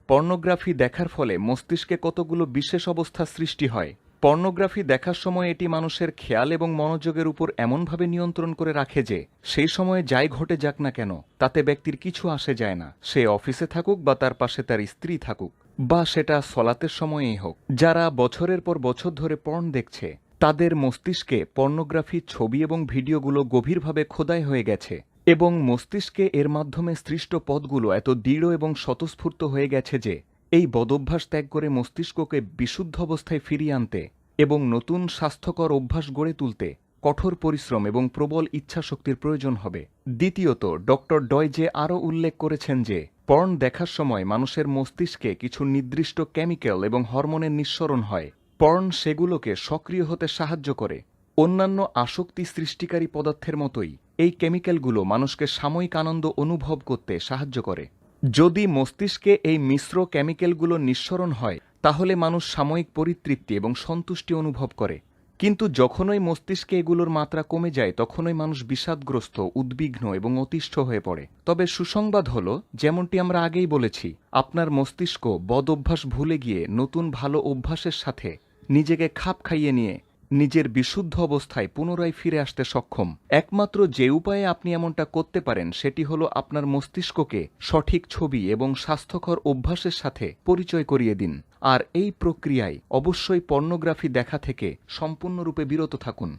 পর্নোগ্রাফি দেখার ফলে মস্তিষ্কে কতগুলো বিশেষ অবস্থা সৃষ্টি হয়। পর্নোগ্রাফি দেখার সময় এটি মানুষের খেয়াল এবং মনোযোগের উপর এমনভাবে নিয়ন্ত্রণ করে রাখে যে সেই সময়ে যাই ঘটে যাক না কেন তাতে ব্যক্তির কিছু আসে যায় না, সে অফিসে থাকুক বা তার পাশে তার স্ত্রী থাকুক, বা সেটা সলাতের সময়েই হোক। যারা বছরের পর বছর ধরে পর্ন দেখছে তাদের মস্তিষ্কে পর্নোগ্রাফির ছবি এবং ভিডিওগুলো গভীরভাবে খোদাই হয়ে গেছে এবং মস্তিষ্কে এর মাধ্যমে সৃষ্ট পথগুলো এত দৃঢ় এবং স্বতঃস্ফূর্ত হয়ে গেছে যে এই বদভ্যাস ত্যাগ করে মস্তিষ্ককে বিশুদ্ধ অবস্থায় ফিরিয়ে আনতে এবং নতুন স্বাস্থ্যকর অভ্যাস গড়ে তুলতে কঠোর পরিশ্রম এবং প্রবল ইচ্ছাশক্তির প্রয়োজন হবে। দ্বিতীয়ত, ডক্টর ডয়েজে আরও উল্লেখ করেছেন যে পর্ন দেখার সময় মানুষের মস্তিষ্কে কিছু নির্দিষ্ট কেমিক্যাল এবং হরমোনের নিঃসরণ হয়। পর্ন সেগুলোকে সক্রিয় হতে সাহায্য করে। অন্যান্য আসক্তি সৃষ্টিকারী পদার্থের মতোই এই কেমিক্যালগুলো মানুষকে সাময়িক আনন্দ অনুভব করতে সাহায্য করে। যদি মস্তিষ্কে এই মিশ্র কেমিক্যালগুলো নিঃসরণ হয় তাহলে মানুষ সাময়িক পরিতৃপ্তি এবং সন্তুষ্টি অনুভব করে, কিন্তু যখনই মস্তিষ্কে এগুলোর মাত্রা কমে যায় তখনই মানুষ বিষাদগ্রস্ত, উদ্বিগ্ন এবং অতিষ্ঠ হয়ে পড়ে। তবে সুসংবাদ হলো, যেমনটি আমরা আগেই বলেছি, আপনার মস্তিষ্ক বদ অভ্যাস ভুলে গিয়ে নতুন ভালো অভ্যাসের সাথে নিজেকে খাপ খাইয়ে নিয়ে নিজের বিশুদ্ধ অবস্থায় পুনরায় ফিরে আসতে সক্ষম। একমাত্র যে উপায়ে আপনি এমনটা করতে পারেন সেটি হলো আপনার মস্তিষ্ককে সঠিক ছবি এবং স্বাস্থ্যকর অভ্যাসের সাথে পরিচয় করিয়ে দিন। আর এই প্রক্রিয়ায় অবশ্যই পর্নোগ্রাফি দেখা থেকে সম্পূর্ণরূপে বিরত থাকুন।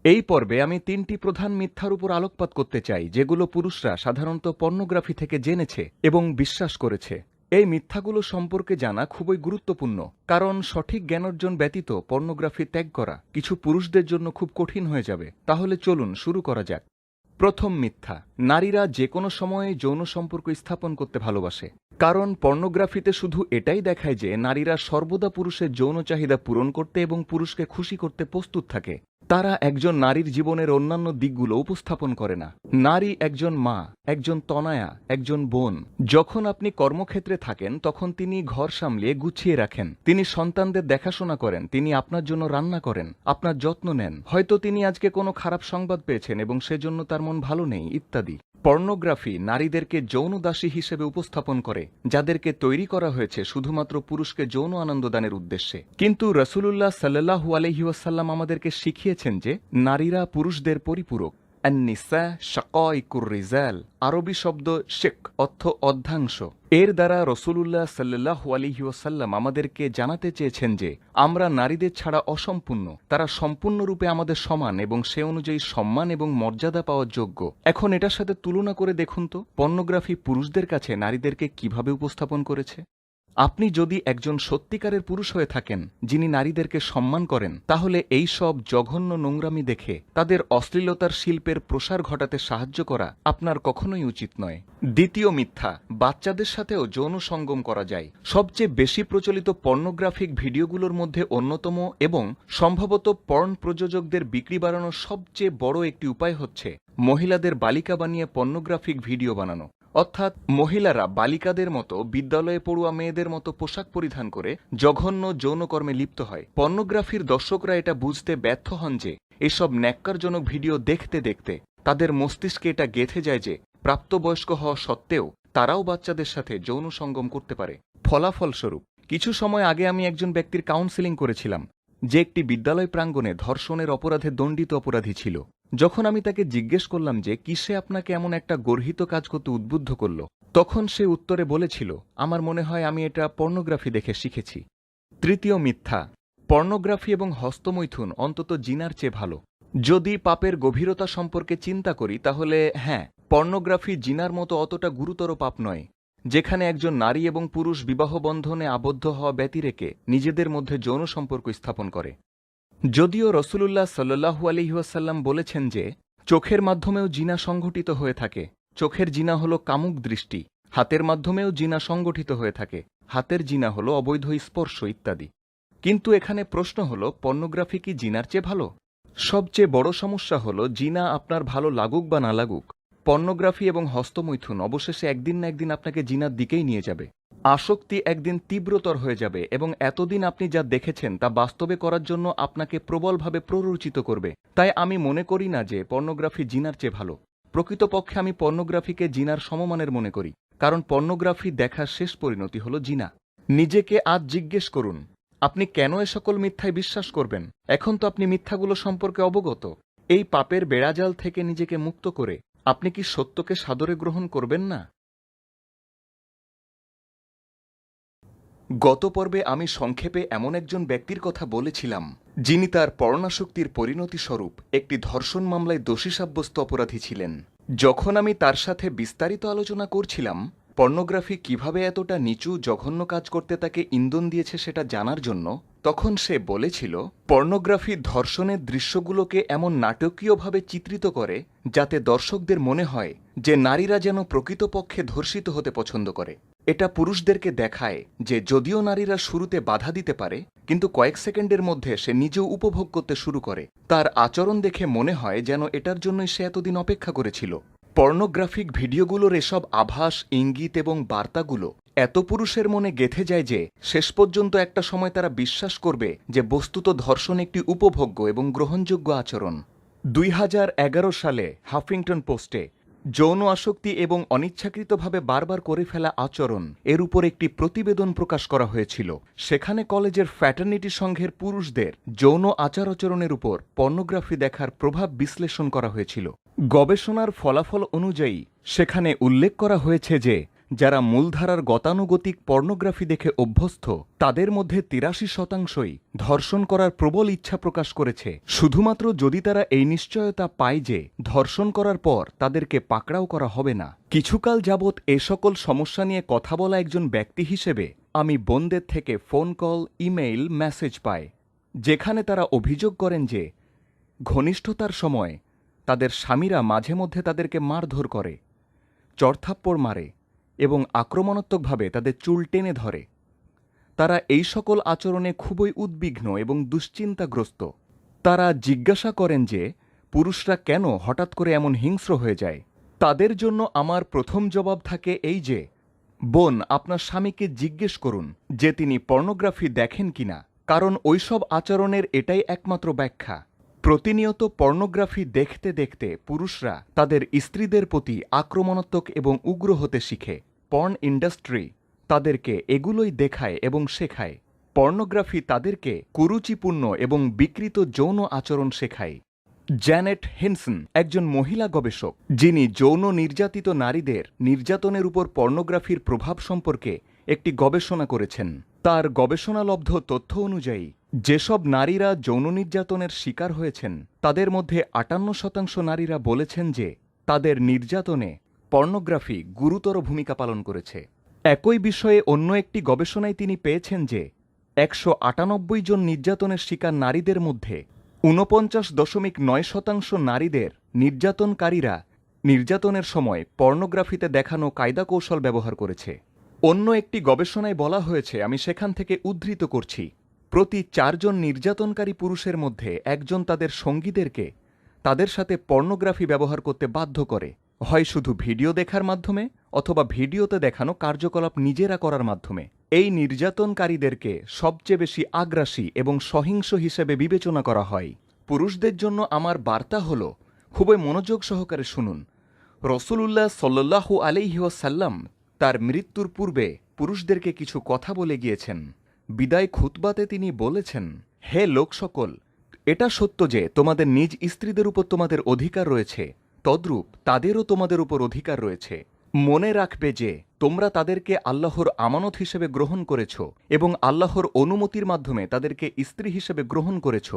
এই পর্বে আমি 3টি প্রধান মিথ্যার উপর আলোকপাত করতে চাই যেগুলো পুরুষরা সাধারণত পর্নোগ্রাফি থেকে জেনেছে এবং বিশ্বাস করেছে। এই মিথ্যাগুলো সম্পর্কে জানা খুবই গুরুত্বপূর্ণ, কারণ সঠিক জ্ঞানার্জন ব্যতীত পর্নোগ্রাফি ত্যাগ করা কিছু পুরুষদের জন্য খুব কঠিন হয়ে যাবে। তাহলে চলুন শুরু করা যাক। প্রথম মিথ্যা, নারীরা যে কোনো সময়ে যৌন সম্পর্ক স্থাপন করতে ভালোবাসে। কারণ পর্নোগ্রাফিতে শুধু এটাই দেখায় যে নারীরা সর্বদা পুরুষের যৌন চাহিদা পূরণ করতে এবং পুরুষকে খুশি করতে প্রস্তুত থাকে। তারা একজন নারীর জীবনের অন্যান্য দিকগুলো উপস্থাপন করে না। নারী একজন মা, একজন তনয়া, একজন বোন। যখন আপনি কর্মক্ষেত্রে থাকেন তখন তিনি ঘর সামলিয়ে গুছিয়ে রাখেন, তিনি সন্তানদের দেখাশোনা করেন, তিনি আপনার জন্য রান্না করেন, আপনার যত্ন নেন। হয়তো তিনি আজকে কোনো খারাপ সংবাদ পেয়েছেন এবং সেজন্য তার মন ভালো নেই, ইত্যাদি। পর্নোগ্রাফি নারীদেরকে যৌন দাসী হিসেবে উপস্থাপন করে, যাদেরকে তৈরি করা হয়েছে শুধুমাত্র পুরুষকে যৌন আনন্দদানের উদ্দেশ্যে। কিন্তু রাসূলুল্লাহ সাল্লাল্লাহু আলাইহি ওয়াসাল্লাম আমাদেরকে শিখিয়েছেন যে নারীরা পুরুষদের পরিপূরক। আন-নিসা শাকাইকুর রিজাল, আরবি শব্দ শিক অর্থ অর্ধাংশ। এর দ্বারা রাসূলুল্লাহ সাল্লাল্লাহু আলাইহি ওয়াসাল্লাম আমাদেরকে জানাতে চেয়েছেন যে আমরা নারীদের ছাড়া অসম্পূর্ণ, তারা সম্পূর্ণরূপে আমাদের সমান এবং সে অনুযায়ী সম্মান এবং মর্যাদা পাওয়ার যোগ্য। এখন এটার সাথে তুলনা করে দেখুন তো পর্নোগ্রাফি পুরুষদের কাছে নারীদেরকে কিভাবে উপস্থাপন করেছে। আপনি যদি একজন সত্যিকারের পুরুষ হয়ে থাকেন যিনি নারীদেরকে সম্মান করেন, তাহলে এই সব জঘন্য নোংরামি দেখে তাদের অশ্লীলতার শিল্পের প্রসার ঘটাতে সাহায্য করা আপনার কখনোই উচিত নয়। দ্বিতীয় মিথ্যা, বাচ্চাদের সাথেও যৌন সঙ্গম করা যায়। সবচেয়ে বেশি প্রচলিত পর্নোগ্রাফিক ভিডিওগুলোর মধ্যে অন্যতম এবং সম্ভবত পর্ন প্রযোজকদের বিক্রি বাড়ানোর সবচেয়ে বড় একটি উপায় হচ্ছে মহিলাদের বালিকা বানিয়ে পর্নোগ্রাফিক ভিডিও বানানো। অর্থাৎ মহিলারা বালিকাদের মতো বিদ্যালয়ে পড়ুয়া মেয়েদের মতো পোশাক পরিধান করে জঘন্য যৌনকর্মে লিপ্ত হয়। পর্নোগ্রাফির দর্শকরা এটা বুঝতে ব্যর্থ হন যে এসব ন্যাক্কারজনক ভিডিও দেখতে দেখতে তাদের মস্তিষ্কে এটা গেঁথে যায় যে প্রাপ্তবয়স্ক হওয়া সত্ত্বেও তারাও বাচ্চাদের সাথে যৌন সঙ্গম করতে পারে। ফলাফলস্বরূপ কিছু সময় আগে আমি একজন ব্যক্তির কাউন্সেলিং করেছিলাম যে একটি বিদ্যালয় প্রাঙ্গণে ধর্ষণের অপরাধে দণ্ডিত অপরাধী ছিল। যখন আমি তাকে জিজ্ঞেস করলাম যে কিসে আপনাকে এমন একটা গর্হিত কাজ করতে উদ্বুদ্ধ করল, তখন সে উত্তরে বলেছিল, আমার মনে হয় আমি এটা পর্নোগ্রাফি দেখে শিখেছি। তৃতীয় মিথ্যা, পর্নোগ্রাফি এবং হস্তমৈথুন অন্তত জিনার চেয়ে ভালো। যদি পাপের গভীরতা সম্পর্কে চিন্তা করি তাহলে হ্যাঁ, পর্নোগ্রাফি জিনার মতো অতটা গুরুতর পাপ নয়, যেখানে একজন নারী এবং পুরুষ বিবাহ বন্ধনে আবদ্ধ হওয়া ব্যতিরেকে নিজেদের মধ্যে যৌন সম্পর্ক স্থাপন করে। যদিও রাসূলুল্লাহ সাল্লাল্লাহু আলাইহি ওয়াসাল্লাম বলেছেন যে চোখের মাধ্যমেও জিনা সংঘটিত হয়ে থাকে, চোখের জিনা হলো কামুক দৃষ্টি, হাতের মাধ্যমেও জিনা সংগঠিত হয়ে থাকে, হাতের জিনা হলো অবৈধ স্পর্শ ইত্যাদি। কিন্তু এখানে প্রশ্ন হলো পর্নোগ্রাফি কি জিনার চেয়ে ভালো? সবচেয়ে বড় সমস্যা হলো জিনা আপনার ভালো লাগুক বা না লাগুক, পর্নোগ্রাফি এবং হস্তমৈথুন অবশেষে একদিন না একদিন আপনাকে জিনার দিকেই নিয়ে যাবে। আসক্তি একদিন তীব্রতর হয়ে যাবে এবং এতদিন আপনি যা দেখেছেন তা বাস্তবে করার জন্য আপনাকে প্রবলভাবে প্ররোচিত করবে। তাই আমি মনে করি না যে পর্নোগ্রাফি জিনার চেয়ে ভালো। প্রকৃতপক্ষে আমি পর্নোগ্রাফিকে জিনার সমমানের মনে করি, কারণ পর্নোগ্রাফি দেখার শেষ পরিণতি হলো জিনা। নিজেকে আজ জিজ্ঞেস করুন, আপনি কেন এ সকল মিথ্যায় বিশ্বাস করবেন? এখন তো আপনি মিথ্যাগুলো সম্পর্কে অবগত। এই পাপের বেড়াজাল থেকে নিজেকে মুক্ত করে আপনি কি সত্যকে সাদরে গ্রহণ করবেন না? গত পর্বে আমি সংক্ষেপে এমন একজন ব্যক্তির কথা বলেছিলাম যিনি তার পর্ণাসক্তির পরিণতি স্বরূপ একটি ধর্ষণ মামলায় দোষী সাব্যস্ত অপরাধী ছিলেন। যখন আমি তার সাথে বিস্তারিত আলোচনা করছিলাম পর্নোগ্রাফি কিভাবে এতটা নিচু জঘন্য কাজ করতে তাকে ইন্ধন দিয়েছে সেটা জানার জন্য, তখন সে বলেছিল পর্নোগ্রাফি ধর্ষণের দৃশ্যগুলোকে এমন নাটকীয়ভাবে চিত্রিত করে যাতে দর্শকদের মনে হয় যে নারীরা যেন প্রকৃতপক্ষে ধর্ষিত হতে পছন্দ করে। এটা পুরুষদেরকে দেখায় যে যদিও নারীরা শুরুতে বাধা দিতে পারে, কিন্তু কয়েক সেকেন্ডের মধ্যে সে নিজেও উপভোগ করতে শুরু করে। তার আচরণ দেখে মনে হয় যেন এটার জন্যই সে এতদিন অপেক্ষা করেছিল। পর্নোগ্রাফিক ভিডিওগুলোর এসব আভাস, ইঙ্গিত এবং বার্তাগুলো এত পুরুষের মনে গেঁথে যায় যে শেষ পর্যন্ত একটা সময় তারা বিশ্বাস করবে যে বস্তুত ধর্ষণ একটি উপভোগ্য এবং গ্রহণযোগ্য আচরণ। 2011 সালে হাফিংটন পোস্টে যৌন আসক্তি এবং অনিচ্ছাকৃতভাবে বারবার করে ফেলা আচরণ এর উপর একটি প্রতিবেদন প্রকাশ করা হয়েছিল। সেখানে কলেজের ফ্র্যাটার্নিটি সংঘের পুরুষদের যৌন আচার-আচরণের উপর পর্নোগ্রাফি দেখার প্রভাব বিশ্লেষণ করা হয়েছিল। গবেষণার ফলাফল অনুযায়ী সেখানে উল্লেখ করা হয়েছে যে যারা মূলধারার গতানুগতিক পর্নোগ্রাফি দেখে অভ্যস্ত তাদের মধ্যে 83%ই ধর্ষণ করার প্রবল ইচ্ছা প্রকাশ করেছে, শুধুমাত্র যদি তারা এই নিশ্চয়তা পায় যে ধর্ষণ করার পর তাদেরকে পাকড়াও করা হবে না। কিছুকাল যাবৎ এ সকল সমস্যা নিয়ে কথা বলা একজন ব্যক্তি হিসেবে আমি বোনদের থেকে ফোন কল, ইমেইল, মেসেজ পাই, যেখানে তারা অভিযোগ করেন যে ঘনিষ্ঠতার সময় তাদের স্বামীরা মাঝে মধ্যে তাদেরকে মারধর করে, চড়থাপ্পড় মারে এবং আক্রমণাত্মকভাবে তাদের চুল টেনে ধরে। তারা এই সকল আচরণে খুবই উদ্বিগ্ন এবং দুশ্চিন্তাগ্রস্ত। তারা জিজ্ঞাসা করেন যে পুরুষরা কেন হঠাৎ করে এমন হিংস্র হয়ে যায়। তাদের জন্য আমার প্রথম জবাব থাকে এই যে, বোন, আপনার স্বামীকে জিজ্ঞেস করুন যে তিনি পর্নোগ্রাফি দেখেন কিনা, কারণ ওইসব আচরণের এটাই একমাত্র ব্যাখ্যা। প্রতিনিয়ত পর্নোগ্রাফি দেখতে দেখতে পুরুষরা তাদের স্ত্রীদের প্রতি আক্রমণাত্মক এবং উগ্র হতে শিখে। পর্ন ইন্ডাস্ট্রি তাদেরকে এগুলোই দেখায় এবং শেখায়। পর্নোগ্রাফি তাদেরকে কুরুচিপূর্ণ এবং বিকৃত যৌন আচরণ শেখায়। জ্যানেট হেনসন একজন মহিলা গবেষক, যিনি যৌন নির্যাতিত নারীদের নির্যাতনের উপর পর্নোগ্রাফির প্রভাব সম্পর্কে একটি গবেষণা করেছেন। তার গবেষণালব্ধ তথ্য অনুযায়ী যেসব নারীরা যৌন নির্যাতনের শিকার হয়েছেন তাদের মধ্যে 58% নারীরা বলেছেন যে তাদের নির্যাতনে পর্নোগ্রাফি গুরুতর ভূমিকা পালন করেছে। একই বিষয়ে অন্য একটি গবেষণায় তিনি পেয়েছেন যে 198 জন নির্যাতনের শিকার নারীদের মধ্যে 49.9% নারীদের নির্যাতনকারীরা নির্যাতনের সময় পর্নোগ্রাফিতে দেখানো কায়দা কৌশল ব্যবহার করেছে। অন্য একটি গবেষণায় বলা হয়েছে, আমি সেখান থেকে উদ্ধৃত করছি, প্রতি 4 জন নির্যাতনকারী পুরুষের মধ্যে একজন তাদের সঙ্গীদেরকে তাদের সাথে পর্নোগ্রাফি ব্যবহার করতে বাধ্য করে, হয় শুধু ভিডিও দেখার মাধ্যমে অথবা ভিডিওতে দেখানো কার্যকলাপ নিজেরা করার মাধ্যমে। এই নির্যাতনকারীদেরকে সবচেয়ে বেশি আগ্রাসী এবং সহিংস হিসেবে বিবেচনা করা হয়। পুরুষদের জন্য আমার বার্তা হল, খুবই মনোযোগ সহকারে শুনুন। রাসূলুল্লাহ সাল্লাল্লাহু আলাইহি ওয়াসাল্লাম তার মৃত্যুর পূর্বে পুরুষদেরকে কিছু কথা বলে গিয়েছেন। বিদায় খুতবাতে তিনি বলেছেন, হে লোক সকল, এটা সত্য যে তোমাদের নিজ স্ত্রীদের উপর তোমাদের অধিকার রয়েছে, তদ্রূপ তাদেরও তোমাদের উপর অধিকার রয়েছে। মনে রাখবে যে তোমরা তাদেরকে আল্লাহর আমানত হিসেবে গ্রহণ করেছ এবং আল্লাহর অনুমতির মাধ্যমে তাদেরকে স্ত্রী হিসেবে গ্রহণ করেছ।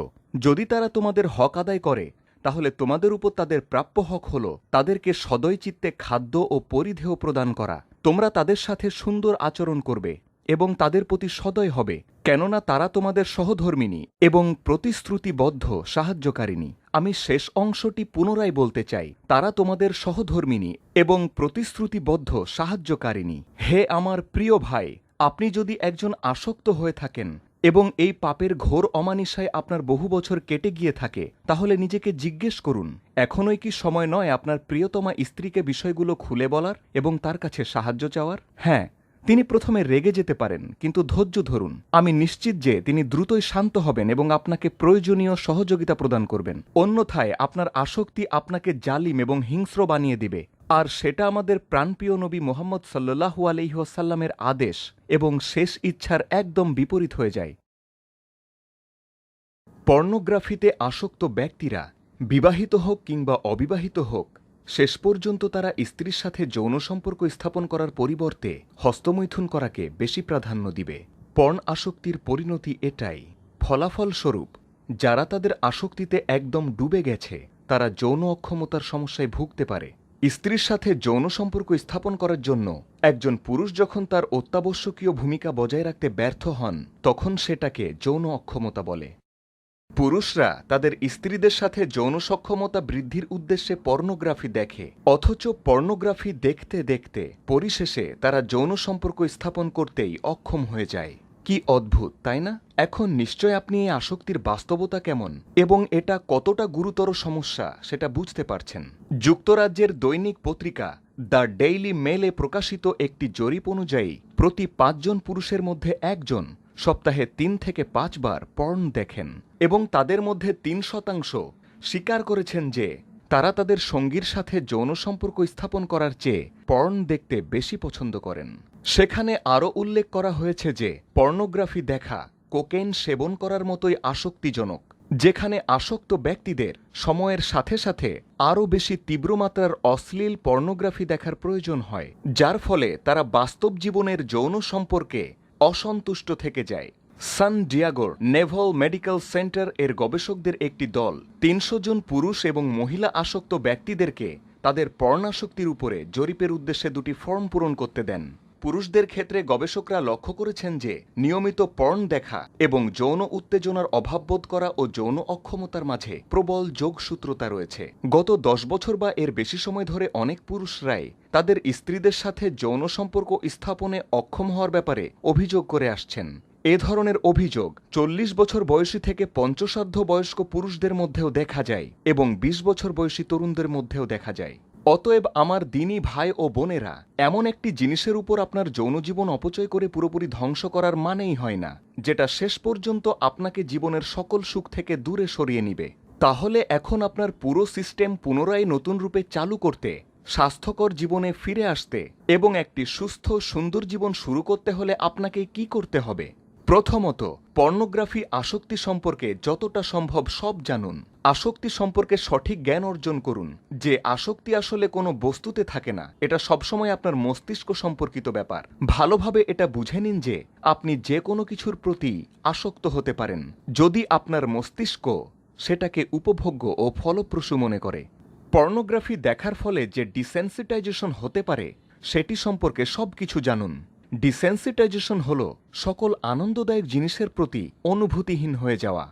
যদি তারা তোমাদের হক আদায় করে তাহলে তোমাদের উপর তাদের প্রাপ্য হক হল তাদেরকে সদয় চিত্তে খাদ্য ও পরিধেয় প্রদান করা। তোমরা তাদের সাথে সুন্দর আচরণ করবে এবং তাদের প্রতি সদয় হবে, কেননা তারা তোমাদের সহধর্মিণী এবং প্রতিশ্রুতিবদ্ধ সাহায্যকারিণী। আমি শেষ অংশটি পুনরায় বলতে চাই, তারা তোমাদের সহধর্মিণী এবং প্রতিশ্রুতিবদ্ধ সাহায্যকারিণী। হে আমার প্রিয় ভাই, আপনি যদি একজন আসক্ত হয়ে থাকেন এবং এই পাপের ঘোর অমানিসায় আপনার বহু বছর কেটে গিয়ে থাকে, তাহলে নিজেকে জিজ্ঞেস করুন, এখনই কি সময় নয় আপনার প্রিয়তমা স্ত্রীকে বিষয়গুলো খুলে বলার এবং তার কাছে সাহায্য চাওয়ার? হ্যাঁ, তিনি প্রথমে রেগে যেতে পারেন, কিন্তু ধৈর্য ধরুন। আমি নিশ্চিত যে তিনি দ্রুতই শান্ত হবেন এবং আপনাকে প্রয়োজনীয় সহযোগিতা প্রদান করবেন। অন্যথায় আপনার আসক্তি আপনাকে জালিম এবং হিংস্র বানিয়ে দিবে, আর সেটা আমাদের প্রাণপ্রিয় নবী মুহাম্মদ সাল্লাল্লাহু আলাইহি ওয়াসাল্লামের আদেশ এবং শেষ ইচ্ছার একদম বিপরীত হয়ে যায়। পর্নোগ্রাফিতে আসক্ত ব্যক্তিরা, বিবাহিত হোক কিংবা অবিবাহিত হোক, শেষ পর্যন্ত তারা স্ত্রীর সাথে যৌন সম্পর্ক স্থাপন করার পরিবর্তে হস্তমৈথুন করাকে বেশি প্রাধান্য দিবে। পর্ন আসক্তির পরিণতি এটাই। ফলাফলস্বরূপ যারা তাদের আসক্তিতে একদম ডুবে গেছে তারা যৌন অক্ষমতার সমস্যায় ভুগতে পারে। স্ত্রীর সাথে যৌন সম্পর্ক স্থাপন করার জন্য একজন পুরুষ যখন তার অত্যাবশ্যকীয় ভূমিকা বজায় রাখতে ব্যর্থ হন, তখন সেটাকে যৌন অক্ষমতা বলে। পুরুষরা তাদের স্ত্রীদের সাথে যৌন সক্ষমতা বৃদ্ধির উদ্দেশ্যে পর্নোগ্রাফি দেখে, অথচ পর্নোগ্রাফি দেখতে দেখতে পরিশেষে তারা যৌন সম্পর্ক স্থাপন করতেই অক্ষম হয়ে যায়। কি অদ্ভুত তাই না? এখন নিশ্চয় আপনি এই আসক্তির বাস্তবতা কেমন এবং এটা কতটা গুরুতর সমস্যা সেটা বুঝতে পারছেন। যুক্তরাজ্যের দৈনিক পত্রিকা দ্য ডেইলি মেলে প্রকাশিত একটি জরিপ অনুযায়ী প্রতি ৫ জন পুরুষের মধ্যে একজন সপ্তাহে ৩ থেকে ৫ বার পর্ন দেখেন এবং তাদের মধ্যে ৩% স্বীকার করেছেন যে তারা তাদের সঙ্গীর সাথে যৌন সম্পর্ক স্থাপন করার চেয়ে পর্ন দেখতে বেশি পছন্দ করেন। সেখানে আরও উল্লেখ করা হয়েছে যে পর্নোগ্রাফি দেখা কোকেন সেবন করার মতোই আসক্তিজনক, যেখানে আসক্ত ব্যক্তিদের সময়ের সাথে সাথে আরও বেশি তীব্রমাত্রার অশ্লীল পর্নোগ্রাফি দেখার প্রয়োজন হয়, যার ফলে তারা বাস্তব জীবনের যৌন সম্পর্কে অসন্তুষ্ট থেকে যায়। সান ডিয়াগোর নেভাল মেডিকেল সেন্টার এর গবেষকদের একটি দল ৩০০ জন পুরুষ এবং মহিলা আসক্ত ব্যক্তিদেরকে তাদের পর্নাসক্তির উপরে জরিপের উদ্দেশ্যে দুটি ফর্ম পূরণ করতে দেন। পুরুষদের ক্ষেত্রে গবেষকরা লক্ষ্য করেছেন যে নিয়মিত পর্ন দেখা এবং যৌন উত্তেজনার অভাববোধ করা ও যৌন অক্ষমতার মাঝে প্রবল যোগসূত্রতা রয়েছে। গত ১০ বছর বা এর বেশি সময় ধরে অনেক পুরুষরাই তাদের স্ত্রীদের সাথে যৌন সম্পর্ক স্থাপনে অক্ষম হওয়ার ব্যাপারে অভিযোগ করে আসছেন। এ ধরনের অভিযোগ ৪০ বছর বয়সী থেকে পঞ্চসার্ধ বয়স্ক পুরুষদের মধ্যেও দেখা যায় এবং ২০ বছর বয়সী তরুণদের মধ্যেও দেখা যায়। অতএব আমার দিনী ভাই ও বোনেরা, এমন একটি জিনিসের উপর আপনার যৌনজীবন অপচয় করে পুরোপুরি ধ্বংস করার মানেই হয় না যেটা শেষ পর্যন্ত আপনাকে জীবনের সকল সুখ থেকে দূরে সরিয়ে নিবে। তাহলে এখন আপনার পুরো সিস্টেম পুনরায় নতুন রূপে চালু করতে, স্বাস্থ্যকর জীবনে ফিরে আসতে এবং একটি সুস্থ সুন্দর জীবন শুরু করতে হলে আপনাকে কি করতে হবে? প্রথমত, পর্নোগ্রাফি আসক্তি সম্পর্কে যতটা সম্ভব সব জানুন। আসক্তি সম্পর্কে সঠিক জ্ঞান অর্জন করুন যে আসক্তি আসলে কোনো বস্তুতে থাকে না, এটা সবসময় আপনার মস্তিষ্ক সম্পর্কিত ব্যাপার। ভালোভাবে এটা বুঝে নিন যে আপনি যে কোনো কিছুর প্রতি আসক্ত হতে পারেন যদি আপনার মস্তিষ্ক সেটাকে উপভোগ্য ও ফলপ্রসূ মনে করে। পর্নোগ্রাফি দেখার ফলে যে ডিসেন্সিটাইজেশন হতে পারে সেটি সম্পর্কে সবকিছু জানুন। ডিসেন্সিটাইজেশন হল সকল আনন্দদায়ক জিনিসের প্রতি অনুভূতিহীন হয়ে যাওয়া।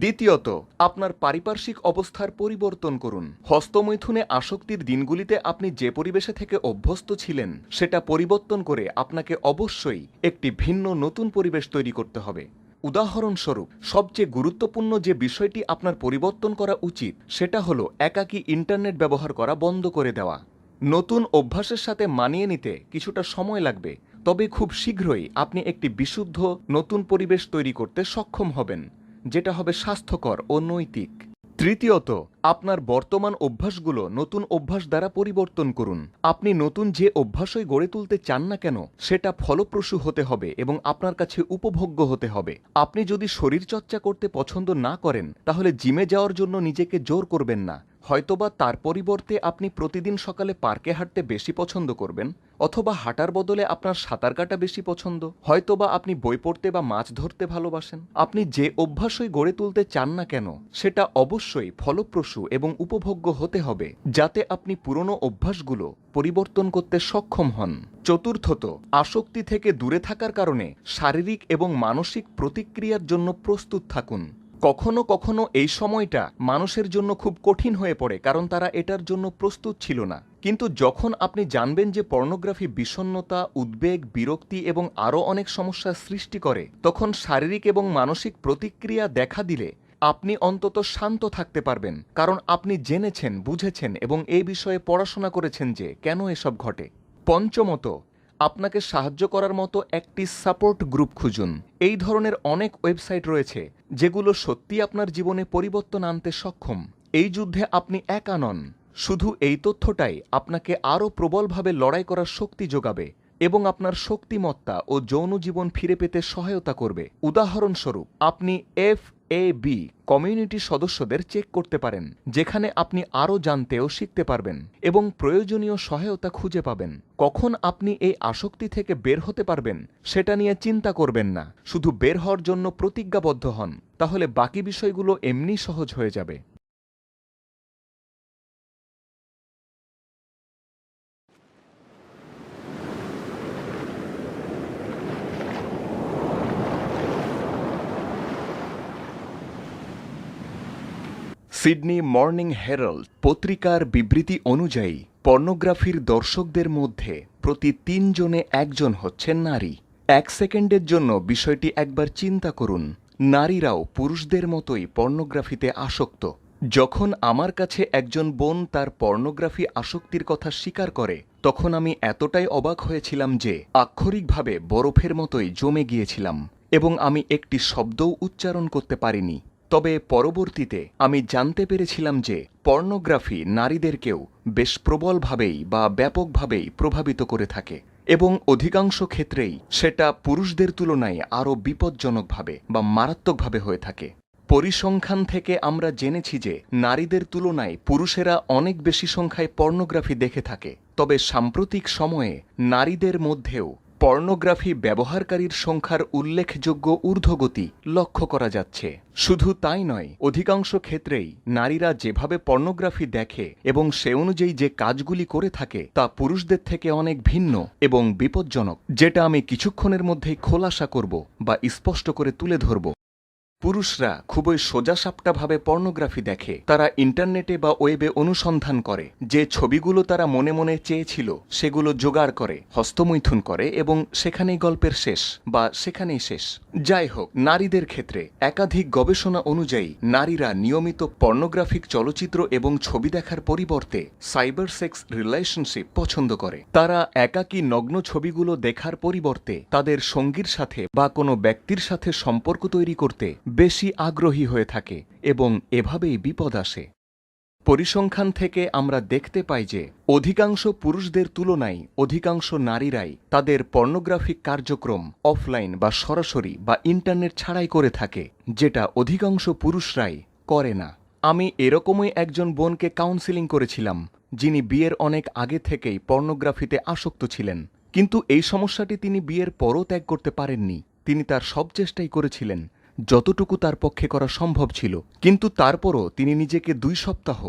দ্বিতীয়ত, আপনার পারিপার্শ্বিক অবস্থার পরিবর্তন করুন। হস্তমৈথুনে আসক্তির দিনগুলিতে আপনি যে পরিবেশে থেকে অভ্যস্ত ছিলেন সেটা পরিবর্তন করে আপনাকে অবশ্যই একটি ভিন্ন নতুন পরিবেশ তৈরি করতে হবে। উদাহরণস্বরূপ, সবচেয়ে গুরুত্বপূর্ণ যে বিষয়টি আপনার পরিবর্তন করা উচিত সেটা হলো একাকী ইন্টারনেট ব্যবহার করা বন্ধ করে দেওয়া। নতুন অভ্যাসের সাথে মানিয়ে নিতে কিছুটা সময় লাগবে, তবে খুব শীঘ্রই আপনি একটি বিশুদ্ধ নতুন পরিবেশ তৈরি করতে সক্ষম হবেন যেটা হবে স্বাস্থ্যকর ও নৈতিক। তৃতীয়ত, আপনার বর্তমান অভ্যাসগুলো নতুন অভ্যাস দ্বারা পরিবর্তন করুন। আপনি নতুন যে অভ্যাসই গড়ে তুলতে চান না কেন সেটা ফলপ্রসূ হতে হবে এবং আপনার কাছে উপভোগ্য হতে হবে। আপনি যদি শরীরচর্চা করতে পছন্দ না করেন তাহলে জিমে যাওয়ার জন্য নিজেকে জোর করবেন না। হয়তোবা তার পরিবর্তে আপনি প্রতিদিন সকালে পার্কে হাঁটতে বেশি পছন্দ করবেন, অথবা হাঁটার বদলে আপনার সাঁতার কাটা বেশি পছন্দ। হয়তোবা আপনি বই পড়তে বা মাছ ধরতে ভালোবাসেন। আপনি যে অভ্যাসই গড়ে তুলতে চান না কেন সেটা অবশ্যই ফলপ্রসূ এবং উপভোগ্য হতে হবে যাতে আপনি পুরনো অভ্যাসগুলো পরিবর্তন করতে সক্ষম হন। চতুর্থত, আসক্তি থেকে দূরে থাকার কারণে শারীরিক এবং মানসিক প্রতিক্রিয়ার জন্য প্রস্তুত থাকুন। কখনো কখনো এই সময়টা মানুষের জন্য খুব কঠিন হয়ে পড়ে কারণ তারা এটার জন্য প্রস্তুত ছিল না। কিন্তু যখন আপনি জানবেন যে পর্নোগ্রাফি বিষণ্ণতা, উদ্বেগ, বিরক্তি এবং আরও অনেক সমস্যার সৃষ্টি করে, তখন শারীরিক এবং মানসিক প্রতিক্রিয়া দেখা দিলে আপনি অন্তত শান্ত থাকতে পারবেন, কারণ আপনি জেনেছেন, বুঝেছেন এবং এই বিষয়ে পড়াশোনা করেছেন যে কেন এসব ঘটে। পঞ্চমত, আপনাকে সাহায্য করার মতো একটি সাপোর্ট গ্রুপ খুঁজুন। এই ধরনের অনেক ওয়েবসাইট রয়েছে যেগুলো সত্যি আপনার জীবনে পরিবর্তন আনতে সক্ষম। এই যুদ্ধে আপনি একা নন। শুধু এই তথ্যটাই আপনাকে আরও প্রবলভাবে লড়াই করার শক্তি যোগাবে এবং আপনার শক্তিমত্তা ও যৌন জীবন ফিরে পেতে সহায়তা করবে। উদাহরণস্বরূপ, আপনি FAB কমিউনিটি সদস্যদের চেক করতে পারেন, যেখানে আপনি আরও জানতে ও শিখতে পারবেন এবং প্রয়োজনীয় সহায়তা খুঁজে পাবেন। কখন আপনি এই আসক্তি থেকে বের হতে পারবেন সেটা নিয়ে চিন্তা করবেন না, শুধু বের হওয়ার জন্য প্রতিজ্ঞাবদ্ধ হন, তাহলে বাকি বিষয়গুলো এমনি সহজ হয়ে যাবে। সিডনি মর্নিং হেরাল্ড পত্রিকার বিবৃতি অনুযায়ী পর্নোগ্রাফির দর্শকদের মধ্যে প্রতি ৩ জনে একজন হচ্ছেন নারী। এক সেকেন্ডের জন্য বিষয়টি একবার চিন্তা করুন, নারীরাও পুরুষদের মতোই পর্নোগ্রাফিতে আসক্ত। যখন আমার কাছে একজন বোন তার পর্নোগ্রাফি আসক্তির কথা স্বীকার করে, তখন আমি এতটাই অবাক হয়েছিলাম যে আক্ষরিকভাবে বরফের মতোই জমে গিয়েছিলাম এবং আমি একটি শব্দও উচ্চারণ করতে পারিনি। তবে পরবর্তীতে আমি জানতে পেরেছিলাম যে পর্নোগ্রাফি নারীদেরকেও বেশ প্রবলভাবেই বা ব্যাপকভাবেই প্রভাবিত করে থাকে এবং অধিকাংশ ক্ষেত্রেই সেটা পুরুষদের তুলনায় আরও বিপজ্জনকভাবে বা মারাত্মকভাবে হয়ে থাকে। পরিসংখ্যান থেকে আমরা জেনেছি যে নারীদের তুলনায় পুরুষেরা অনেক বেশি সংখ্যায় পর্নোগ্রাফি দেখে থাকে। তবে সাম্প্রতিক সময়ে নারীদের মধ্যেও পর্নোগ্রাফি ব্যবহারকারীর সংখ্যার উল্লেখযোগ্য ঊর্ধ্বগতি লক্ষ্য করা যাচ্ছে। শুধু তাই নয়, অধিকাংশ ক্ষেত্রেই নারীরা যেভাবে পর্নোগ্রাফি দেখে এবং সে অনুযায়ী যে কাজগুলি করে থাকে তা পুরুষদের থেকে অনেক ভিন্ন এবং বিপজ্জনক, যেটা আমি কিছুক্ষণের মধ্যেই খোলাসা করব বা স্পষ্ট করে তুলে ধরব। পুরুষরা খুবই সোজাসাপটাভাবে পর্নোগ্রাফি দেখে। তারা ইন্টারনেটে বা ওয়েবে অনুসন্ধান করে, যে ছবিগুলো তারা মনে মনে চেয়েছিল সেগুলো জোগাড় করে, হস্তমৈথুন করে এবং সেখানেই গল্পের শেষ বা সেখানেই শেষ। যাই হোক, নারীদের ক্ষেত্রে একাধিক গবেষণা অনুযায়ী নারীরা নিয়মিত পর্নোগ্রাফিক চলচ্চিত্র এবং ছবি দেখার পরিবর্তে সাইবার সেক্স রিলেশনশিপ পছন্দ করে। তারা একাকী নগ্ন ছবিগুলো দেখার পরিবর্তে তাদের সঙ্গীর সাথে বা কোনো ব্যক্তির সাথে সম্পর্ক তৈরি করতে বেশি আগ্রহী হয়ে থাকে এবং এভাবেই বিপদ আসে। পরিসংখ্যান থেকে আমরা দেখতে পাই যে অধিকাংশ পুরুষদের তুলনায় অধিকাংশ নারীরাই তাদের পর্নোগ্রাফিক কার্যক্রম অফলাইন বা সরাসরি বা ইন্টারনেট ছাড়াই করে থাকে, যেটা অধিকাংশ পুরুষরাই করে না। আমি এরকমই একজন বোনকে কাউন্সেলিং করেছিলাম, যিনি বিয়ের অনেক আগে থেকেই পর্নোগ্রাফিতে আসক্ত ছিলেন, কিন্তু এই সমস্যাটি তিনি বিয়ের পরও ত্যাগ করতে পারেননি। তিনি তার সব চেষ্টাই করেছিলেন, যতটুকু তার পক্ষে করা সম্ভব ছিল, কিন্তু তারপরও তিনি নিজেকে 2 সপ্তাহ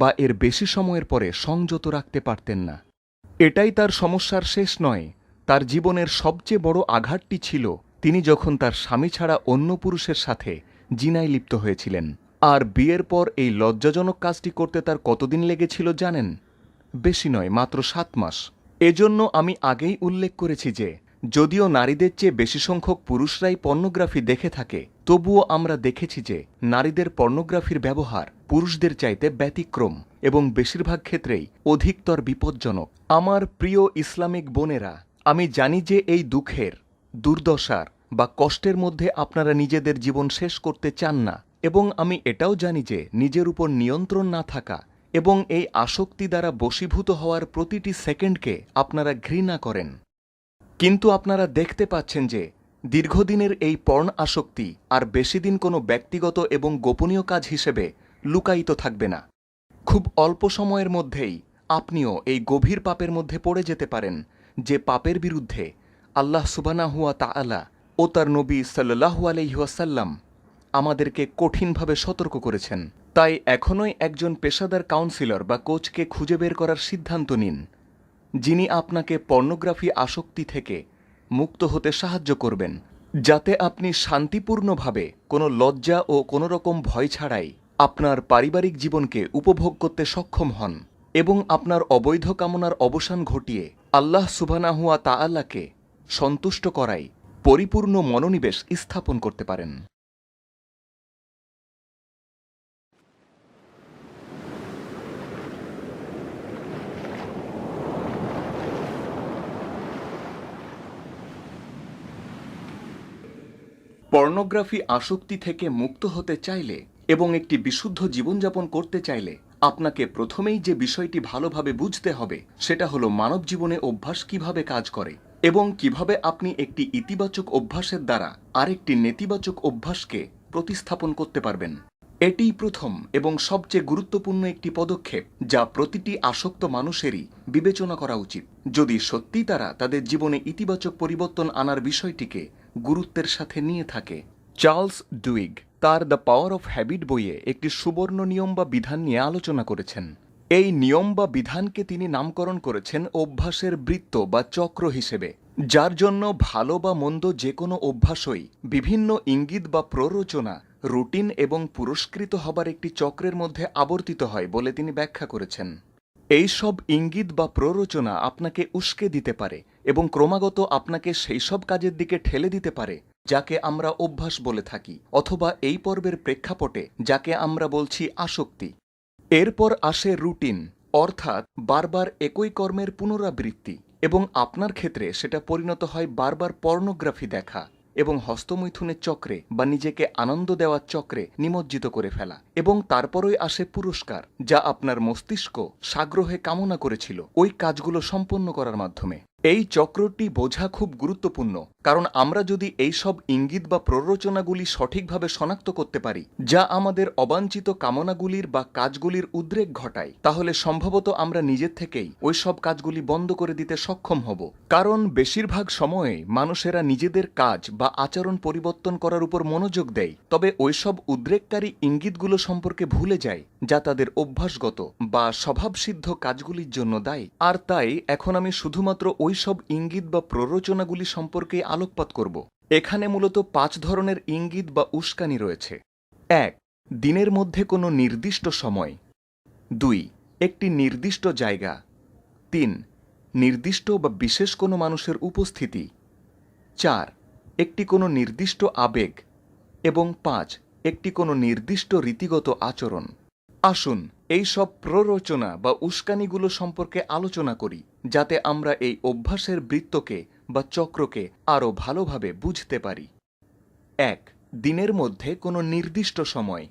বা এর বেশি সময়ের পরে সংযত রাখতে পারতেন না। এটাই তার সমস্যার শেষ নয়, তার জীবনের সবচেয়ে বড় আঘাতটি ছিল তিনি যখন তার স্বামী ছাড়া অন্য পুরুষের সাথে জিনায় লিপ্ত হয়েছিলেন। আর বিয়ের পর এই লজ্জাজনক কাজটি করতে তার কতদিন লেগেছিল জানেন? বেশি নয়, মাত্র 7 মাস। এজন্য আমি আগেই উল্লেখ করেছি যে যদিও নারীদের চেয়ে বেশি সংখ্যক পুরুষরাই পর্নোগ্রাফি দেখে থাকে, তবুও আমরা দেখেছি যে নারীদের পর্নোগ্রাফির ব্যবহার পুরুষদের চাইতে ব্যতিক্রম এবং বেশিরভাগ ক্ষেত্রেই অধিকতর বিপজ্জনক। আমার প্রিয় ইসলামিক বোনেরা, আমি জানি যে এই দুঃখের, দুর্দশার বা কষ্টের মধ্যে আপনারা নিজেদের জীবন শেষ করতে চান না, এবং আমি এটাও জানি যে নিজের উপর নিয়ন্ত্রণ না থাকা এবং এই আসক্তি দ্বারা বশীভূত হওয়ার প্রতিটি সেকেন্ডকে আপনারা ঘৃণা করেন। কিন্তু আপনারা দেখতে পাচ্ছেন যে দীর্ঘদিনের এই পর্ন আসক্তি আর বেশি দিন কোনো ব্যক্তিগত এবং গোপনীয় কাজ হিসেবে লুকায়িত থাকবে না। খুব অল্প সময়ের মধ্যেই আপনিও এই গভীর পাপের মধ্যে পড়ে যেতে পারেন, যে পাপের বিরুদ্ধে আল্লাহ সুবহানাহু ওয়া তাআলা ও তার নবী সাল্লাল্লাহু আলাইহি ওয়াসাল্লাম আমাদেরকে কঠিনভাবে সতর্ক করেছেন। তাই এখনই একজন পেশাদার কাউন্সিলর বা কোচকে খুঁজে বের করার সিদ্ধান্ত নিন, যিনি আপনাকে পর্নোগ্রাফি আসক্তি থেকে মুক্ত হতে সাহায্য করবেন, যাতে আপনি শান্তিপূর্ণভাবে কোনো লজ্জা ও কোনো রকম ভয় ছাড়াই আপনার পারিবারিক জীবনকে উপভোগ করতে সক্ষম হন এবং আপনার অবৈধ কামনার অবসান ঘটিয়ে আল্লাহ সুবহানাহু ওয়া তাআলাকে সন্তুষ্ট করাই পরিপূর্ণ মনোনিবেশ স্থাপন করতে পারেন। পর্নোগ্রাফি আসক্তি থেকে মুক্ত হতে চাইলে এবং একটি বিশুদ্ধ জীবনযাপন করতে চাইলে আপনাকে প্রথমেই যে বিষয়টি ভালোভাবে বুঝতে হবে সেটা হলো মানব জীবনে অভ্যাস কিভাবে কাজ করে এবং কিভাবে আপনি একটি ইতিবাচক অভ্যাসের দ্বারা আরেকটি নেতিবাচক অভ্যাসকে প্রতিস্থাপন করতে পারবেন। এটিই প্রথম এবং সবচেয়ে গুরুত্বপূর্ণ একটি পদক্ষেপ, যা প্রতিটি আসক্ত মানুষেরই বিবেচনা করা উচিত, যদি সত্যি তারা তাদের জীবনে ইতিবাচক পরিবর্তন আনার বিষয়টিকে গুরুত্বের সাথে নিয়ে থাকে। চার্লস ডুইগ তার দ্য পাওয়ার অফ হ্যাবিট বইয়ে একটি সুবর্ণ নিয়ম বা বিধান নিয়ে আলোচনা করেছেন। এই নিয়ম বা বিধানকে তিনি নামকরণ করেছেন অভ্যাসের বৃত্ত বা চক্র হিসেবে, যার জন্য ভালো বা মন্দ যে কোনো অভ্যাসই বিভিন্ন ইঙ্গিত বা প্ররোচনা, রুটিন এবং পুরস্কৃত হবার একটি চক্রের মধ্যে আবর্তিত হয় বলে তিনি ব্যাখ্যা করেছেন। এই সব ইঙ্গিত বা প্ররোচনা আপনাকে উস্কে দিতে পারে এবং ক্রমাগত আপনাকে সেই সব কাজের দিকে ঠেলে দিতে পারে যাকে আমরা অভ্যাস বলে থাকি, অথবা এই পর্বের প্রেক্ষাপটে যাকে আমরা বলছি আসক্তি। এরপর আসে রুটিন, অর্থাৎ বারবার একই কর্মের পুনরাবৃত্তি, এবং আপনার ক্ষেত্রে সেটা পরিণত হয় বারবার পর্নোগ্রাফি দেখা এবং হস্তমৈথুনের চক্রে বা নিজেকে আনন্দ দেওয়ার চক্রে নিমজ্জিত করে ফেলা। এবং তারপরই আসে পুরস্কার, যা আপনার মস্তিষ্ক সাগ্রহে কামনা করেছিল ওই কাজগুলো সম্পন্ন করার মাধ্যমে। এই চক্রটি বোঝা খুব গুরুত্বপূর্ণ, কারণ আমরা যদি এই সব ইঙ্গিত বা প্ররোচনাগুলি সঠিকভাবে শনাক্ত করতে পারি যা আমাদের অবাঞ্ছিত কামনাগুলির বা কাজগুলির উদ্রেক ঘটায়, তাহলে সম্ভবত আমরা নিজের থেকেই ওই সব কাজগুলি বন্ধ করে দিতে সক্ষম হব। কারণ বেশিরভাগ সময়ে মানুষেরা নিজেদের কাজ বা আচরণ পরিবর্তন করার উপর মনোযোগ দেয়, তবে ওই সব উদ্রেককারী ইঙ্গিতগুলো সম্পর্কে ভুলে যায় যা তাদের অভ্যাসগত বা স্বভাবসিদ্ধ কাজগুলির জন্য দায়ী। আর তাই এখন আমি শুধুমাত্র ওই সব ইঙ্গিত বা প্ররোচনাগুলি সম্পর্কে আলোকপাত করব। এখানে মূলত 5 ধরনের ইঙ্গিত বা উস্কানি রয়েছে। 1. দিনের মধ্যে কোনো নির্দিষ্ট সময়। 2. একটি নির্দিষ্ট জায়গা। 3. নির্দিষ্ট বা বিশেষ কোনো মানুষের উপস্থিতি। 4. একটি কোনো নির্দিষ্ট আবেগ। এবং 5. একটি কোনো নির্দিষ্ট রীতিগত আচরণ। আসুন এই সব প্ররোচনা বা উস্কানিগুলো সম্পর্কে আলোচনা করি, যাতে আমরা এই অভ্যাসের বৃত্তকে বা চক্রকে আরও ভালোভাবে বুঝতে পারি। 1. দিনের মধ্যে কোনো নির্দিষ্ট সময়।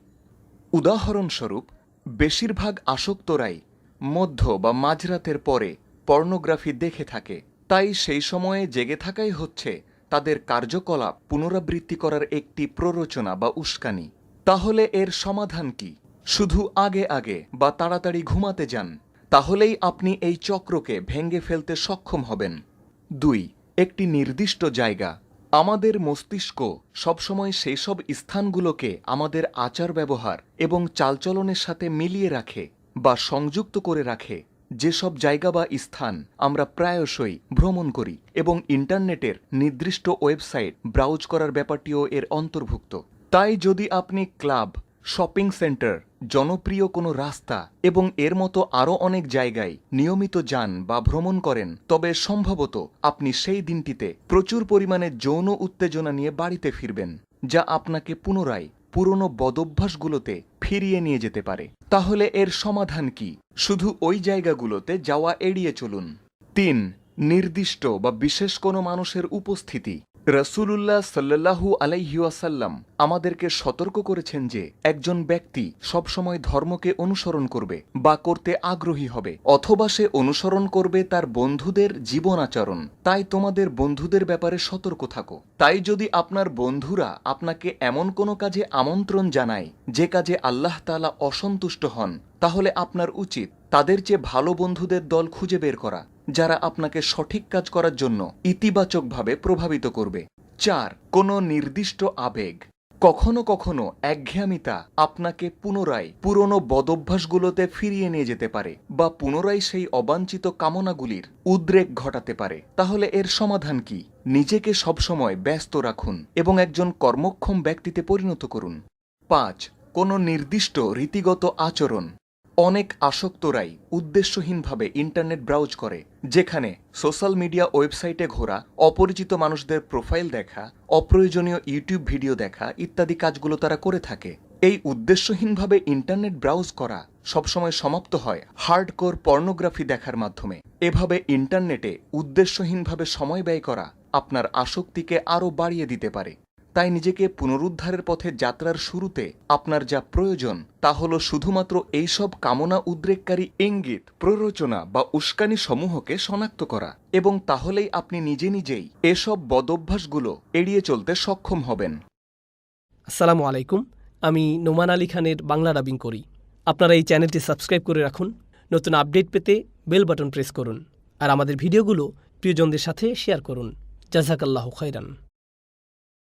উদাহরণস্বরূপ, বেশিরভাগ আসক্তরাই মধ্য বা মাঝরাতের পরে পর্নোগ্রাফি দেখে থাকে, তাই সেই সময়ে জেগে থাকাই হচ্ছে তাদের কার্যকলাপ পুনরাবৃত্তি করার একটি প্ররোচনা বা উস্কানি। তাহলে এর সমাধান কি? শুধু আগে আগে বা তাড়াতাড়ি ঘুমাতে যান, তাহলেই আপনি এই চক্রকে ভেঙে ফেলতে সক্ষম হবেন। 2. একটি নির্দিষ্ট জায়গা। আমাদের মস্তিষ্ক সবসময় সেই সব স্থানগুলোকে আমাদের আচার ব্যবহার এবং চালচলনের সাথে মিলিয়ে রাখে বা সংযুক্ত করে রাখে, যেসব জায়গা বা স্থান আমরা প্রায়শই ভ্রমণ করি, এবং ইন্টারনেটের নির্দিষ্ট ওয়েবসাইট ব্রাউজ করার ব্যাপারটিও এর অন্তর্ভুক্ত। তাই যদি আপনি ক্লাব, শপিং সেন্টার, জনপ্রিয় কোনো রাস্তা এবং এর মতো আরও অনেক জায়গায় নিয়মিত যান বা ভ্রমণ করেন, তবে সম্ভবত আপনি সেই দিনটিতে প্রচুর পরিমাণে যৌন উত্তেজনা নিয়ে বাড়িতে ফিরবেন, যা আপনাকে পুনরায় পুরনো বদভ্যাসগুলোতে ফিরিয়ে নিয়ে যেতে পারে। তাহলে এর সমাধান কি? শুধু ওই জায়গাগুলোতে যাওয়া এড়িয়ে চলুন। 3. নির্দিষ্ট বা বিশেষ কোনো মানুষের উপস্থিতি। রাসূলুল্লাহ সাল্লাল্লাহু আলাইহি ওয়াসাল্লাম আমাদেরকে সতর্ক করেছেন যে একজন ব্যক্তি সবসময় ধর্মকে অনুসরণ করবে বা করতে আগ্রহী হবে, অথবা সে অনুসরণ করবে তার বন্ধুদের জীবন আচরণ। তাই তোমাদের বন্ধুদের ব্যাপারে সতর্ক থাকো। তাই যদি আপনার বন্ধুরা আপনাকে এমন কোনো কাজে আমন্ত্রণ জানায় যে কাজে আল্লাহ তাআলা অসন্তুষ্ট হন, তাহলে আপনার উচিত তাদের চেয়ে ভালো বন্ধুদের দল খুঁজে বের করা, যারা আপনাকে সঠিক কাজ করার জন্য ইতিবাচকভাবে প্রভাবিত করবে। 4. কোনো নির্দিষ্ট আবেগ। কখনো কখনো একঘেয়ামিতা আপনাকে পুনরায় পুরনো বদভ্যাসগুলোতে ফিরিয়ে নিয়ে যেতে পারে বা পুনরায় সেই অবাঞ্ছিত কামনাগুলির উদ্রেক ঘটাতে পারে। তাহলে এর সমাধান কি? নিজেকে সবসময় ব্যস্ত রাখুন এবং একজন কর্মক্ষম ব্যক্তিতে পরিণত করুন। 5. কোনো নির্দিষ্ট রীতিগত আচরণ। অনেক আসক্তরাই উদ্দেশ্যহীনভাবে ইন্টারনেট ব্রাউজ করে, যেখানে সোশ্যাল মিডিয়া ওয়েবসাইটে ঘোরা, অপরিচিত মানুষদের প্রোফাইল দেখা, অপ্রয়োজনীয় ইউটিউব ভিডিও দেখা ইত্যাদি কাজগুলো তারা করে থাকে। এই উদ্দেশ্যহীনভাবে ইন্টারনেট ব্রাউজ করা সবসময় সমাপ্ত হয় হার্ডকোর পর্নোগ্রাফি দেখার মাধ্যমে। এভাবে ইন্টারনেটে উদ্দেশ্যহীনভাবে সময় ব্যয় করা আপনার আসক্তিকে আরও বাড়িয়ে দিতে পারে। তাই নিজেকে পুনরুদ্ধারের পথে যাত্রার শুরুতে আপনার যা প্রয়োজন তা হলো শুধুমাত্র এইসব কামনা উদ্রেককারী ইঙ্গিত, প্ররোচনা বা উস্কানি সমূহকে শনাক্ত করা, এবং তাহলেই আপনি নিজে নিজেই এসব বদভ্যাসগুলো এড়িয়ে চলতে সক্ষম হবেন। আসসালামু আলাইকুম, আমি নোমান আলী খানের বাংলা ডাবিং করি। আপনারা এই চ্যানেলটি সাবস্ক্রাইব করে রাখুন। নতুন আপডেট পেতে বেল বাটন প্রেস করুন আর আমাদের ভিডিওগুলো প্রিয়জনদের সাথে শেয়ার করুন। জাযাকাল্লাহু খাইরান।